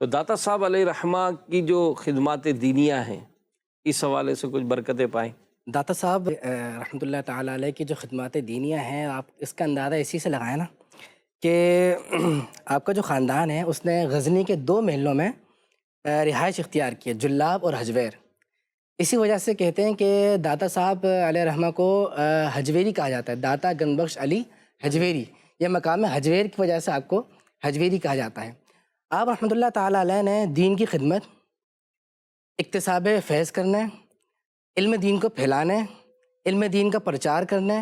تو داتا صاحب علیہ رحمہ کی جو خدمات دینیہ ہیں اس حوالے سے کچھ برکتیں پائیں؟ داتا صاحب رحمۃ اللہ تعالیٰ علیہ کی جو خدمات دینیہ ہیں، آپ اس کا اندازہ اسی سے لگائیں نا کہ آپ کا جو خاندان ہے اس نے غزنی کے 2 محلوں میں رہائش اختیار کی ہے، جلاب اور حجویر۔ اسی وجہ سے کہتے ہیں کہ داتا صاحب علیہ رحمہ کو حجویری کہا جاتا ہے، داتا گنج بخش علی حجویری۔ یہ مقام حجویر کی وجہ سے آپ کو حجویری کہا جاتا ہے۔ آپ رحمۃ اللہ تعالیٰ علیہ نے دین کی خدمت، اکتساب فیض کرنے، علم دین کو پھیلانے، علم دین کا پرچار کرنے،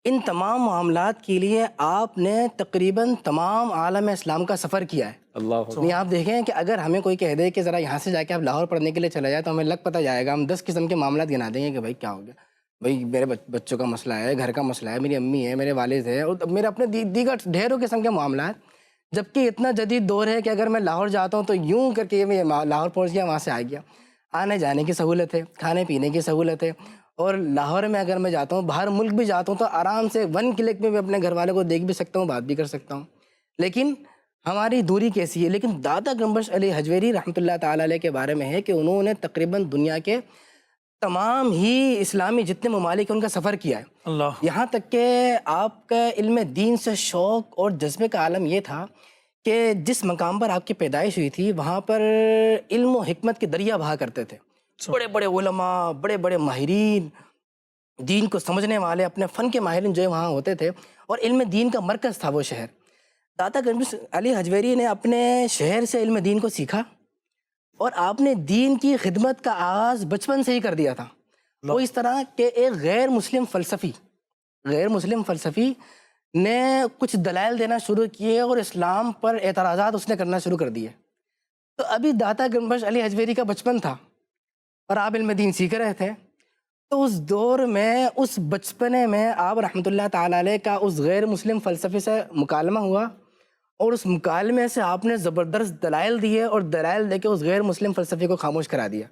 ان تمام معاملات کے لیے آپ نے تقریباً تمام عالم اسلام کا سفر کیا ہے۔ اللہ آپ دیکھیں کہ اگر ہمیں کوئی کہہ دے کہ ذرا یہاں سے جا کے آپ لاہور پڑھنے کے لیے چلا جائے تو ہمیں لگ پتہ جائے گا، ہم 10 قسم کے معاملات گنا دیں گے کہ بھائی کیا ہو گیا، بھائی میرے بچوں کا مسئلہ ہے، گھر کا مسئلہ ہے، میری امی ہے، میرے والد ہے، اور میرے اپنے دیگر ڈھیروں قسم کے معاملات۔ جبکہ اتنا جدید دور ہے کہ اگر میں لاہور جاتا ہوں تو یوں کر کے میں لاہور پہنچ گیا، وہاں سے آ گیا، آنے جانے کی سہولت ہے، کھانے پینے کی سہولت ہے، اور لاہور میں اگر میں جاتا ہوں، باہر ملک بھی جاتا ہوں تو آرام سے 1 کلک میں اپنے گھر والوں کو دیکھ بھی سکتا ہوں، بات بھی کر سکتا ہوں۔ لیکن ہماری دوری کیسی ہے؟ لیکن داتا گنج بخش علی حجویری رحمۃ اللہ تعالیٰ علیہ کے بارے میں ہے کہ انہوں نے تقریباً دنیا کے تمام ہی اسلامی جتنے ممالک ان کا سفر کیا ہے، اللہ، یہاں تک کہ آپ کا علم دین سے شوق اور جذبے کا عالم یہ تھا کہ جس مقام پر آپ کی پیدائش ہوئی تھی وہاں پر علم و حکمت کے دریا بہا کرتے تھے، بڑے بڑے علماء، بڑے بڑے ماہرین، دین کو سمجھنے والے، اپنے فن کے ماہرین جو وہاں ہوتے تھے، اور علم دین کا مرکز تھا وہ شہر۔ داتا گنج بخش علی حجویری نے اپنے شہر سے علم دین کو سیکھا، اور آپ نے دین کی خدمت کا آغاز بچپن سے ہی کر دیا تھا۔ وہ اس طرح کہ ایک غیر مسلم فلسفی نے کچھ دلائل دینا شروع کیے اور اسلام پر اعتراضات اس نے کرنا شروع کر دیے۔ تو ابھی داتا گنج بخش علی حجویری کا بچپن تھا اور آپ علم دین سیکھ رہے تھے، تو اس دور میں، اس بچپنے میں آپ رحمۃ اللہ تعالیٰ علیہ کا اس غیر مسلم فلسفے سے مکالمہ ہوا، اور اس مکالمے سے آپ نے زبردست دلائل دیے، اور دلائل دے کے اس غیر مسلم فلسفے کو خاموش کرا دیا۔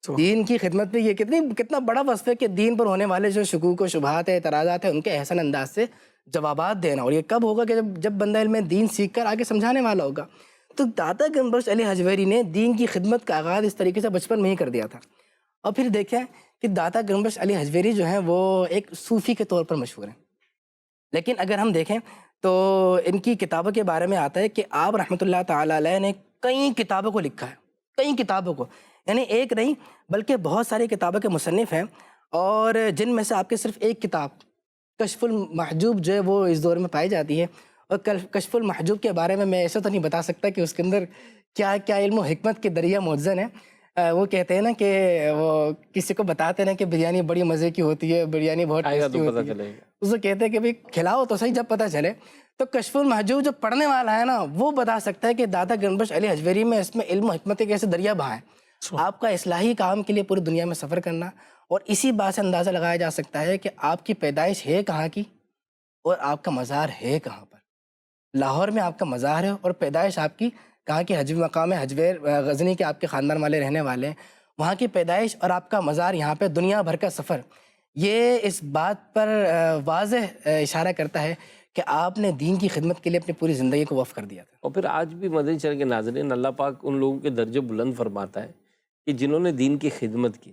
دین کی خدمت میں یہ کتنا بڑا وصف ہے کہ دین پر ہونے والے جو شکوک و شبہات ہیں، اعتراضات ہیں، ان کے احسن انداز سے جوابات دینا۔ اور یہ کب ہوگا؟ کہ جب بندہ علم دین سیکھ کر آگے سمجھانے والا ہوگا۔ تو داتا گنج بخش علی حجویری نے دین کی خدمت کا آغاز اس طریقے سے بچپن میں ہی کر دیا تھا۔ اور پھر دیکھیں کہ داتا گنج بخش علی حجویری جو ہیں وہ ایک صوفی کے طور پر مشہور ہیں، لیکن اگر ہم دیکھیں تو ان کی کتابوں کے بارے میں آتا ہے کہ آپ رحمۃ اللہ تعالیٰ علیہ نے کئی کتابوں کو لکھا ہے، کئی کتابوں کو، یعنی ایک نہیں بلکہ بہت ساری کتابوں کے مصنف ہیں، اور جن میں سے آپ کی صرف ایک کتاب کشف المحجوب جو ہے وہ اس دور میں پائی جاتی ہے۔ اور کشف المحجوب کے بارے میں ایسا تو نہیں بتا سکتا کہ اس کے اندر کیا کیا علم و حکمت کے دریا موزن ہیں۔ وہ کہتے ہیں نا کہ وہ کسی کو بتاتے ہیں کہ بریانی بڑی مزے کی ہوتی ہے، بریانی بہت ٹیسٹی ہوتی ہے، اس کو کہتے ہیں کہ بھئی کھلاؤ تو صحیح جب پتہ چلے۔ تو کشف المحجوب جو پڑھنے والا ہے نا وہ بتا سکتا ہے کہ داتا گنج بخش علی حجویری میں اس میں علم و حکمت کے کیسے دریا بہا ہے۔ آپ کا اصلاحی کام کے لیے پوری دنیا میں سفر کرنا، اور اسی بات سے اندازہ لگایا جا سکتا ہے کہ آپ کی پیدائش ہے کہاں کی اور آپ کا مزار ہے کہاں پر۔ لاہور میں آپ کا مزار ہے اور پیدائش آپ کی کہاں کی مقام حجویر غزنی کے آپ کے خاندان والے رہنے والے ہیں، وہاں کی پیدائش اور آپ کا مزار یہاں پہ دنیا بھر کا سفر، یہ اس بات پر واضح اشارہ کرتا ہے کہ آپ نے دین کی خدمت کے لیے اپنی پوری زندگی کو وقف کر دیا تھا۔ اور پھر آج بھی مدنی چینل کے ناظرین، اللہ پاک ان لوگوں کے درجے بلند فرماتا ہے کہ جنہوں نے دین کی خدمت کی۔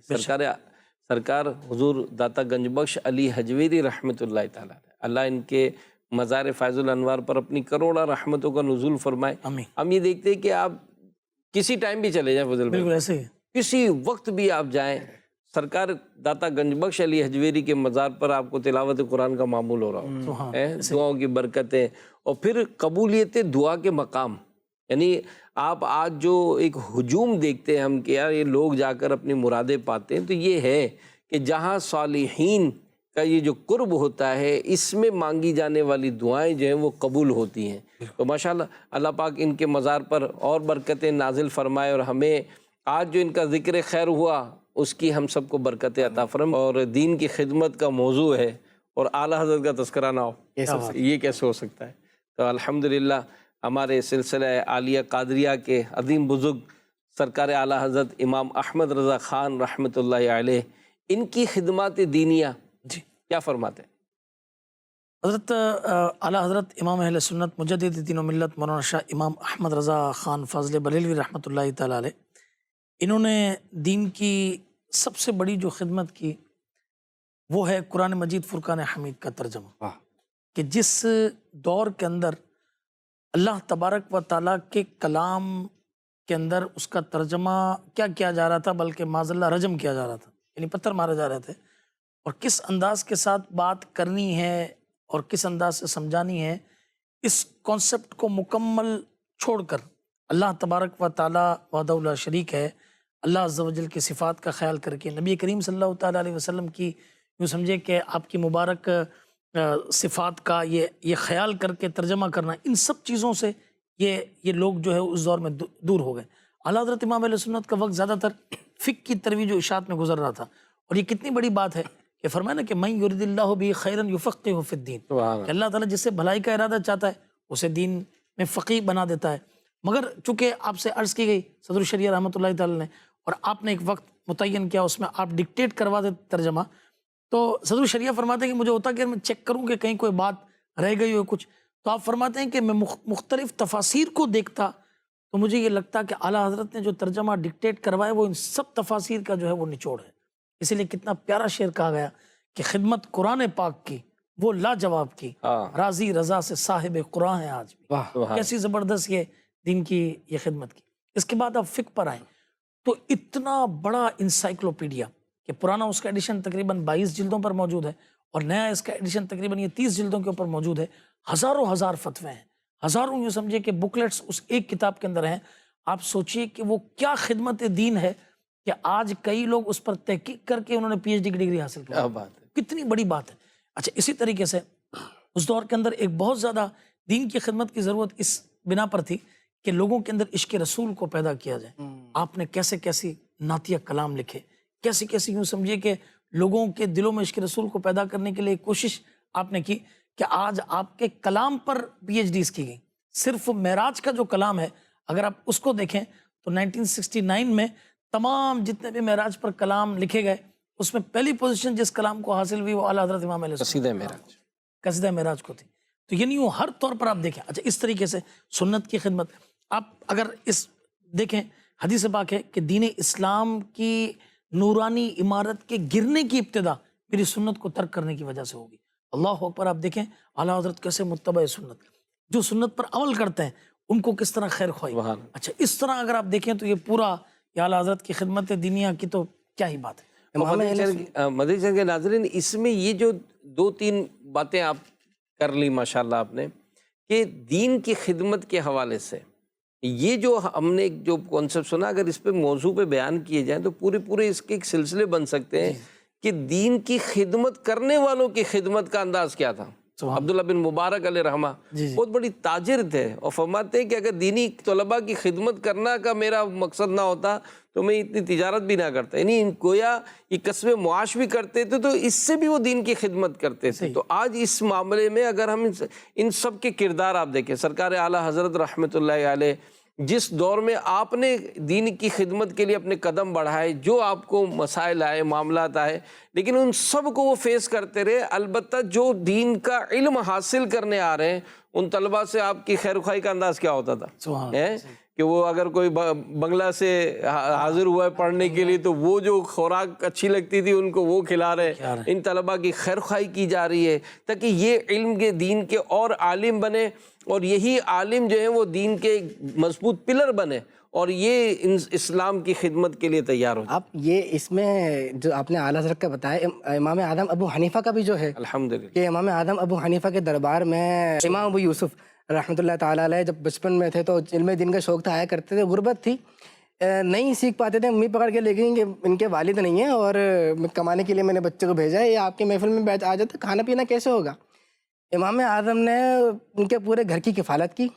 سرکار حضور داتا گنج بخش علی حجویری رحمۃ اللہ تعالیٰ، اللہ ان کے مزار فیض الانوار پر اپنی کروڑا رحمتوں کا نزول فرمائے۔ ہم یہ دیکھتے ہیں کہ آپ کسی ٹائم بھی چلے جائیں فضل بھائی، بالکل ایسے ہی، کسی وقت بھی آپ جائیں، سرکار داتا گنج بخش علی حجویری کے مزار پر آپ کو تلاوت قرآن کا معمول ہو رہا ہو، دعاؤں کی برکتیں، اور پھر قبولیت دعا کے مقام۔ یعنی آپ آج جو ایک ہجوم دیکھتے ہیں ہم کہ یار یہ لوگ جا کر اپنی مرادیں پاتے ہیں، تو یہ ہے کہ جہاں صالحین کا یہ جو قرب ہوتا ہے اس میں مانگی جانے والی دعائیں جو ہیں وہ قبول ہوتی ہیں۔ تو ماشاءاللہ اللہ پاک ان کے مزار پر اور برکتیں نازل فرمائے، اور ہمیں آج جو ان کا ذکر خیر ہوا اس کی ہم سب کو برکتیں عطا فرمائے۔ اور دین کی خدمت کا موضوع ہے اور اعلیٰ حضرت کا تذکرہ نہ ہو، یہ کیسے ہو سکتا ہے؟ تو الحمدللہ ہمارے سلسلہ عالیہ قادریہ کے عظیم بزرگ سرکار اعلیٰ حضرت امام احمد رضا خان رحمۃ اللہ علیہ، ان کی خدمات دینیہ کیا فرماتے ہیں؟ حضرت اعلیٰ حضرت امام اہل سنت مجدد دین و ملت مولانا شاہ امام احمد رضا خان فاضل بریلوی رحمۃ اللہ تعالیٰ علیہ، انہوں نے دین کی سب سے بڑی جو خدمت کی وہ ہے قرآن مجید فرقان حمید کا ترجمہ، کہ جس دور کے اندر اللہ تبارک و تعالیٰ کے کلام کے اندر اس کا ترجمہ کیا کیا جا رہا تھا، بلکہ معاذ اللہ رجم کیا جا رہا تھا، یعنی پتھر مارے جا رہے تھے، اور کس انداز کے ساتھ بات کرنی ہے اور کس انداز سے سمجھانی ہے، اس کانسیپٹ کو مکمل چھوڑ کر اللہ تبارک و تعالیٰ وحدہ لا شریک ہے، اللہ عز و جل کی صفات کا خیال کر کے نبی کریم صلی اللہ تعالیٰ علیہ وسلم کی یوں سمجھے کہ آپ کی مبارک صفات کا یہ خیال کر کے ترجمہ کرنا، ان سب چیزوں سے یہ لوگ جو ہے اس دور میں دور ہو گئے۔ اعلیٰ حضرت امام اہل سنت کا وقت زیادہ تر فقہ کی ترویج و اشاعت میں گزر رہا تھا، اور یہ کتنی بڑی بات ہے کہ فرمایا نا کہ من یرید اللہ بہ خیرا یفقہہ فی الدین، کہ اللہ تعالیٰ جس سے بھلائی کا ارادہ چاہتا ہے اسے دین میں فقیہ بنا دیتا ہے۔ مگر چونکہ آپ سے عرض کی گئی صدر الشریعہ رحمۃ اللہ تعالیٰ نے، اور آپ نے ایک وقت متعین کیا اس میں آپ ڈکٹیٹ کروا دیتے ترجمہ، تو صدر الشریعہ فرماتے ہیں کہ مجھے ہوتا کہ میں چیک کروں کہ کہیں کوئی بات رہ گئی ہو کچھ، تو آپ فرماتے ہیں کہ میں مختلف تفاسیر کو دیکھتا تو مجھے یہ لگتا کہ اعلیٰ حضرت نے جو ترجمہ ڈکٹیٹ کروایا وہ ان سب تفاسیر کا جو ہے وہ نچوڑ ہے۔ اسی لیے کتنا پیارا شعر کہا گیا کہ خدمت قرآن پاک کی وہ لاجواب کی، راضی رضا سے صاحب قرآن ہے آج بھی۔ کیسی زبردست یہ دین کی یہ خدمت کی۔ اس کے بعد آپ فقہ پر آئیں تو اتنا بڑا انسائکلوپیڈیا کہ پرانا اس کا ایڈیشن تقریباً 22 جلدوں پر موجود ہے، اور نیا اس کا ایڈیشن تقریباً یہ 30 جلدوں کے اوپر موجود ہے، ہزاروں ہزار فتوے ہیں، ہزاروں یوں سمجھے کہ بکلیٹس اس ایک کتاب کے اندر ہیں۔ آپ سوچئے کہ وہ کیا خدمت دین ہے کہ آج کئی لوگ اس پر تحقیق کر کے انہوں نے پی ایچ ڈی کی ڈگری حاصل کی، کتنی بڑی بات ہے۔ اچھا، اسی طریقے سے اس دور کے اندر ایک بہت زیادہ دین کی خدمت کی ضرورت اس بنا پر تھی کہ لوگوں کے اندر عشق رسول کو پیدا کیا جائے۔ آپ نے کیسے کیسی نعتیہ کلام لکھے، کیسی کیسی یوں سمجھیے کہ لوگوں کے دلوں میں عشق رسول کو پیدا کرنے کے لیے کوشش آپ نے کی کہ آج آپ کے کلام پر پی ایچ ڈیز کی گئی۔ صرف معراج کا جو کلام ہے اگر آپ اس کو دیکھیں تو 1969 میں تمام جتنے بھی معراج پر کلام لکھے گئے اس میں پہلی پوزیشن جس کلام کو حاصل ہوئی وہ اعلیٰ حضرت امام علیہ قصیدہ معراج کو تھی۔ تو یعنی وہ ہر طور پر آپ دیکھیں۔ اچھا، اس طریقے سے سنت کی خدمت آپ اگر اس دیکھیں، حدیث پاک ہے کہ دین اسلام کی نورانی عمارت کے گرنے کی ابتدا میری سنت کو ترک کرنے کی وجہ سے ہوگی۔ اللہ اکبر، آپ دیکھیں اعلیٰ حضرت کیسے متبع سنت، جو سنت پر عمل کرتے ہیں ان کو کس طرح خیر خواہی۔ اچھا، اس طرح اگر آپ دیکھیں تو یہ پورا یہ اعلیٰ حضرت کی خدمت دینیا کی تو کیا ہی بات ہے۔ مدنی چینل کے ناظرین، اس میں یہ جو 2-3 باتیں آپ کر لی ماشاءاللہ آپ نے، کہ دین کی خدمت کے حوالے سے یہ جو ہم نے جو کانسیپٹ سنا، اگر اس پہ موضوع پہ بیان کیے جائیں تو پورے اس کے ایک سلسلے بن سکتے ہیں کہ دین کی خدمت کرنے والوں کی خدمت کا انداز کیا تھا۔ عبداللہ بن مبارک علیہ رحمہ بہت بڑی تاجر تھے، اور فرماتے ہیں کہ اگر دینی طلباء کی خدمت کرنا کا میرا مقصد نہ ہوتا تو میں اتنی تجارت بھی نہ کرتا، یعنی گویا یہ کسب معاش بھی کرتے تھے تو اس سے بھی وہ دین کی خدمت کرتے تھے۔ تو آج اس معاملے میں اگر ہم ان سب کے کردار آپ دیکھیں، سرکار اعلیٰ حضرت رحمۃ اللہ علیہ جس دور میں آپ نے دین کی خدمت کے لیے اپنے قدم بڑھائے، جو آپ کو مسائل آئے، معاملات آئے، لیکن ان سب کو وہ فیس کرتے رہے۔ البتہ جو دین کا علم حاصل کرنے آ رہے ہیں ان طلباء سے آپ کی خیر خواہی کا انداز کیا ہوتا تھا کہ وہ اگر کوئی بنگلہ سے حاضر ہوا ہے پڑھنے کے لیے تو وہ جو خوراک اچھی لگتی تھی ان کو وہ کھلا رہے ہیں۔ ان طلباء کی خیر خواہی کی جا رہی ہے تاکہ یہ علم کے دین کے اور عالم بنے، اور یہی عالم جو ہیں وہ دین کے مضبوط پلر بنے، اور یہ اسلام کی خدمت کے لیے تیار ہو۔ آپ یہ اس میں جو آپ نے اعلیٰ حضرت کا بتایا، امام اعظم ابو حنیفہ کا بھی جو ہے الحمدللہ، کہ امام اعظم ابو حنیفہ کے دربار میں امام ابو یوسف رحمۃ اللہ تعالیٰ علیہ جب بچپن میں تھے تو علم دین کا شوق تھا، آیا کرتے تھے، غربت تھی، نہیں سیکھ پاتے تھے، امی پکڑ کے لے گئیں کہ ان کے والد نہیں ہیں اور کمانے کے لیے میں نے بچے کو بھیجا ہے، یہ آپ کے محفل میں بیٹھ آ جاتا، کھانا پینا کیسے ہوگا؟ امام اعظم نے ان کے پورے گھر کی کفالت کی،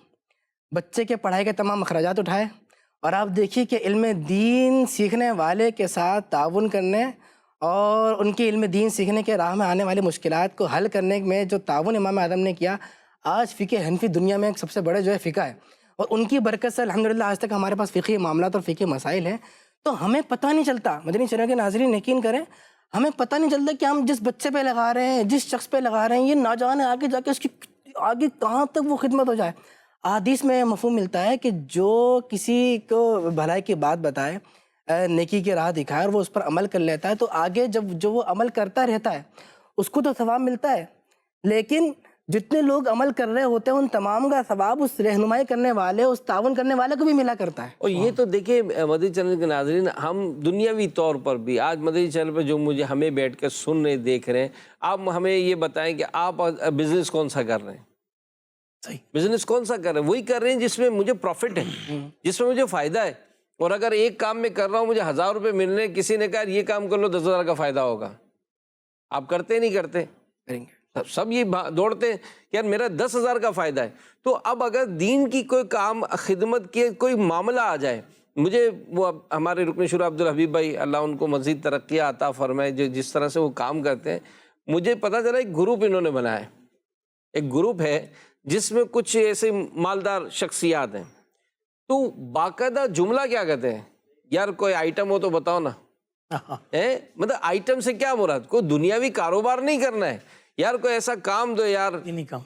بچے کے پڑھائی کے تمام اخراجات اٹھائے، اور آپ دیکھیے کہ علم دین سیکھنے والے کے ساتھ تعاون کرنے اور ان کے علم دین سیکھنے کے راہ میں آنے والی مشکلات کو حل کرنے میں جو تعاون امام اعظم نے کیا، آج فقہ حنفی دنیا میں ایک سب سے بڑے جو ہے فقہ ہے، اور ان کی برکت سے الحمدللہ آج تک ہمارے پاس فقہی معاملات اور فقہی مسائل ہیں۔ تو ہمیں پتہ نہیں چلتا، مدنی چینل کے ناظرین یقین کریں، ہمیں پتہ نہیں چلتا کہ ہم جس بچے پہ لگا رہے ہیں، جس شخص پہ لگا رہے ہیں، یہ نہ جانے آگے جا کے اس کی آگے کہاں تک وہ خدمت ہو جائے۔ احادیث میں مفہوم ملتا ہے کہ جو کسی کو بھلائی کی بات بتائے، نیکی کی راہ دکھائے اور وہ اس پر عمل کر لیتا ہے، تو آگے جب جو وہ عمل کرتا رہتا ہے اس کو تو ثواب ملتا ہے، لیکن جتنے لوگ عمل کر رہے ہوتے ہیں ان تمام کا ثواب اس رہنمائی کرنے والے، اس تعاون کرنے والے کو بھی ملا کرتا ہے۔ اور یہ تو دیکھیں مدنی چینل کے ناظرین، ہم دنیاوی طور پر بھی آج مدنی چینل پہ جو مجھے ہمیں بیٹھ کر سن رہے دیکھ رہے ہیں، آپ ہمیں یہ بتائیں کہ آپ بزنس کون سا کر رہے ہیں؟ صحیح بزنس کون سا کر رہے ہیں؟ وہی کر رہے ہیں جس میں مجھے پروفٹ ہے، جس میں مجھے فائدہ ہے۔ اور اگر ایک کام میں کر رہا ہوں، مجھے 1000 روپے مل رہے ہیں، کسی نے کہا یہ کام کر لو 10,000 کا فائدہ ہوگا، آپ کرتے نہیں کرتے؟ سب یہ دوڑتے ہیں کہ یار میرا 10,000 کا فائدہ ہے۔ تو اب اگر دین کی کوئی کام، خدمت کی کوئی معاملہ آ جائے، مجھے وہ ہمارے رکن شورا عبدالحبیب بھائی، اللہ ان کو مزید ترقی عطا فرمائے، جو جس طرح سے وہ کام کرتے ہیں، مجھے پتہ چلا ایک گروپ انہوں نے بنایا ہے، ایک گروپ ہے جس میں کچھ ایسے مالدار شخصیات ہیں، تو باقاعدہ جملہ کیا کہتے ہیں، یار کوئی آئٹم ہو تو بتاؤ نا، مطلب آئٹم سے کیا مراد، کوئی دنیاوی کاروبار نہیں کرنا ہے، یار کوئی ایسا کام دو یار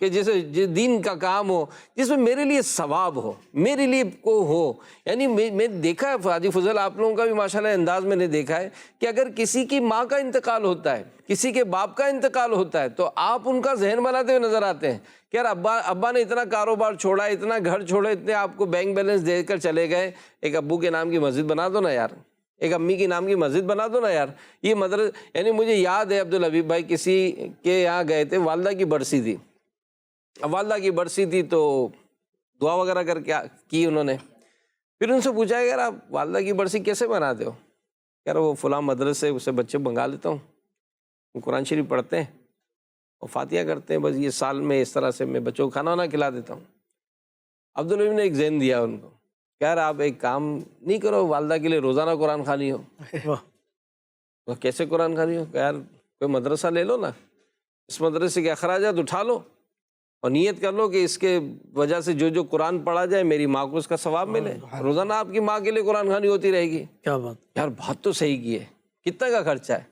کہ جیسے دین کا کام ہو، جس میں میرے لیے ثواب ہو، میرے لیے کو ہو۔ یعنی میں دیکھا ہے حاجی فضل، آپ لوگوں کا بھی ماشاءاللہ انداز میں نے دیکھا ہے کہ اگر کسی کی ماں کا انتقال ہوتا ہے، کسی کے باپ کا انتقال ہوتا ہے، تو آپ ان کا ذہن بناتے ہوئے نظر آتے ہیں کہ یار ابا نے اتنا کاروبار چھوڑا، اتنا گھر چھوڑے، اتنے آپ کو بینک بیلنس دے کر چلے گئے، ایک ابو کے نام کی مسجد بنا دو نا یار، ایک امی کی نام کی مسجد بنا دو نا یار۔ یہ مدرسہ، یعنی مجھے یاد ہے عبدالحبیب بھائی کسی کے یہاں گئے تھے، والدہ کی برسی تھی، اب والدہ کی برسی تھی تو دعا وغیرہ کر کے کی انہوں نے، پھر ان سے پوچھا کہ یار آپ والدہ کی برسی کیسے بناتے ہو؟ یار وہ فلاں مدرسے سے بچے منگا لیتا ہوں، وہ قرآن شریف پڑھتے ہیں اور فاتحہ کرتے ہیں، بس یہ سال میں اس طرح سے میں بچوں کو کھانا وانا کھلا دیتا ہوں۔ عبدالحبیب نے ایک ذہن دیا ان کو، یار آپ ایک کام نہیں کرو، والدہ کے لیے روزانہ قرآن خوانی ہو۔ وہ کیسے قرآن خوانی ہو؟ کہ یار کوئی مدرسہ لے لو نا، اس مدرسے کے اخراجات اٹھا لو اور نیت کر لو کہ اس کے وجہ سے جو قرآن پڑھا جائے میری ماں کو اس کا ثواب ملے، روزانہ آپ کی ماں کے لیے قرآن خوانی ہوتی رہے گی۔ کیا بات یار بات تو صحیح کی ہے، کتنا کا خرچہ ہے؟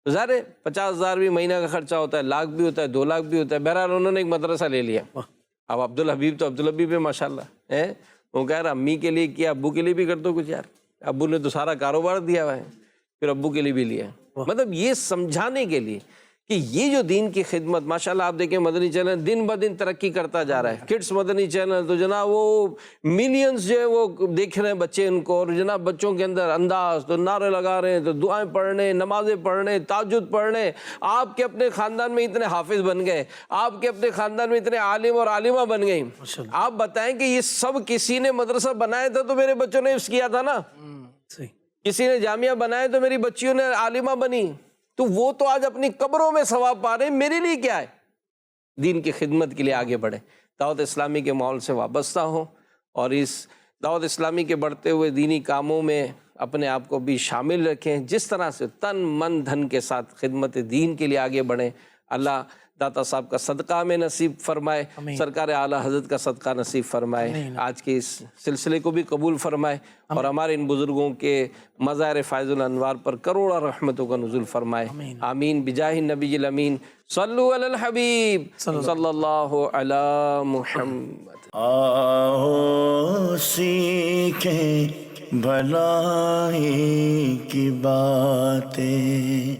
تو ظاہر ہے 50,000 بھی مہینہ کا خرچہ ہوتا ہے، لاکھ بھی ہوتا ہے، 2 لاکھ بھی ہوتا ہے۔ بہرحال انہوں نے ایک مدرسہ لے لیا۔ اب عبدالحبیب تو عبدالحبیب ہے ماشاءاللہ ہے، وہ کہہ رہا امی کے لیے کیا، ابو کے لیے بھی کر دو کچھ یار، ابو نے تو سارا کاروبار دیا ہوا ہے، پھر ابو کے لیے بھی لیا۔ مطلب یہ سمجھانے کے لیے کہ یہ جو دین کی خدمت، ماشاءاللہ آپ دیکھیں مدنی چینل دن بدن ترقی کرتا جا رہا ہے۔ کڈس مدنی چینل تو جناب وہ ملینز جو ہے وہ دیکھ رہے ہیں بچے ان کو، اور جناب بچوں کے اندر انداز، تو نعرے لگا رہے ہیں، تو دعائیں پڑھنے، نمازیں پڑھنے، تہجد پڑھنے۔ آپ کے اپنے خاندان میں اتنے حافظ بن گئے، آپ کے اپنے خاندان میں اتنے عالم اور عالمہ بن گئی۔ آپ بتائیں کہ یہ سب کسی نے مدرسہ بنایا تھا تو میرے بچوں نے حفظ کیا تھا نا، کسی نے جامعہ بنایا تو میری بچیوں نے عالمہ بنی، تو وہ تو آج اپنی قبروں میں ثواب پا رہے ہیں، میرے لیے کیا ہے؟ دین کی خدمت کے لیے آگے بڑھیں، دعوت اسلامی کے ماحول سے وابستہ ہوں، اور اس دعوت اسلامی کے بڑھتے ہوئے دینی کاموں میں اپنے آپ کو بھی شامل رکھیں، جس طرح سے تن من دھن کے ساتھ خدمت دین کے لیے آگے بڑھیں۔ اللہ داتا صاحب کا صدقہ ہمیں نصیب فرمائے، سرکار اعلیٰ حضرت کا صدقہ نصیب فرمائے، آج کے اس سلسلے کو بھی قبول فرمائے، اور ہمارے ان بزرگوں کے مظاہر فائض الانوار پر کروڑا رحمتوں کا نزول فرمائے، آمین بجاہ النبی الامین۔ صلو علی الحبیب صلی اللہ علی محمد۔ آؤ سیکھیں بھلائی کی باتیں۔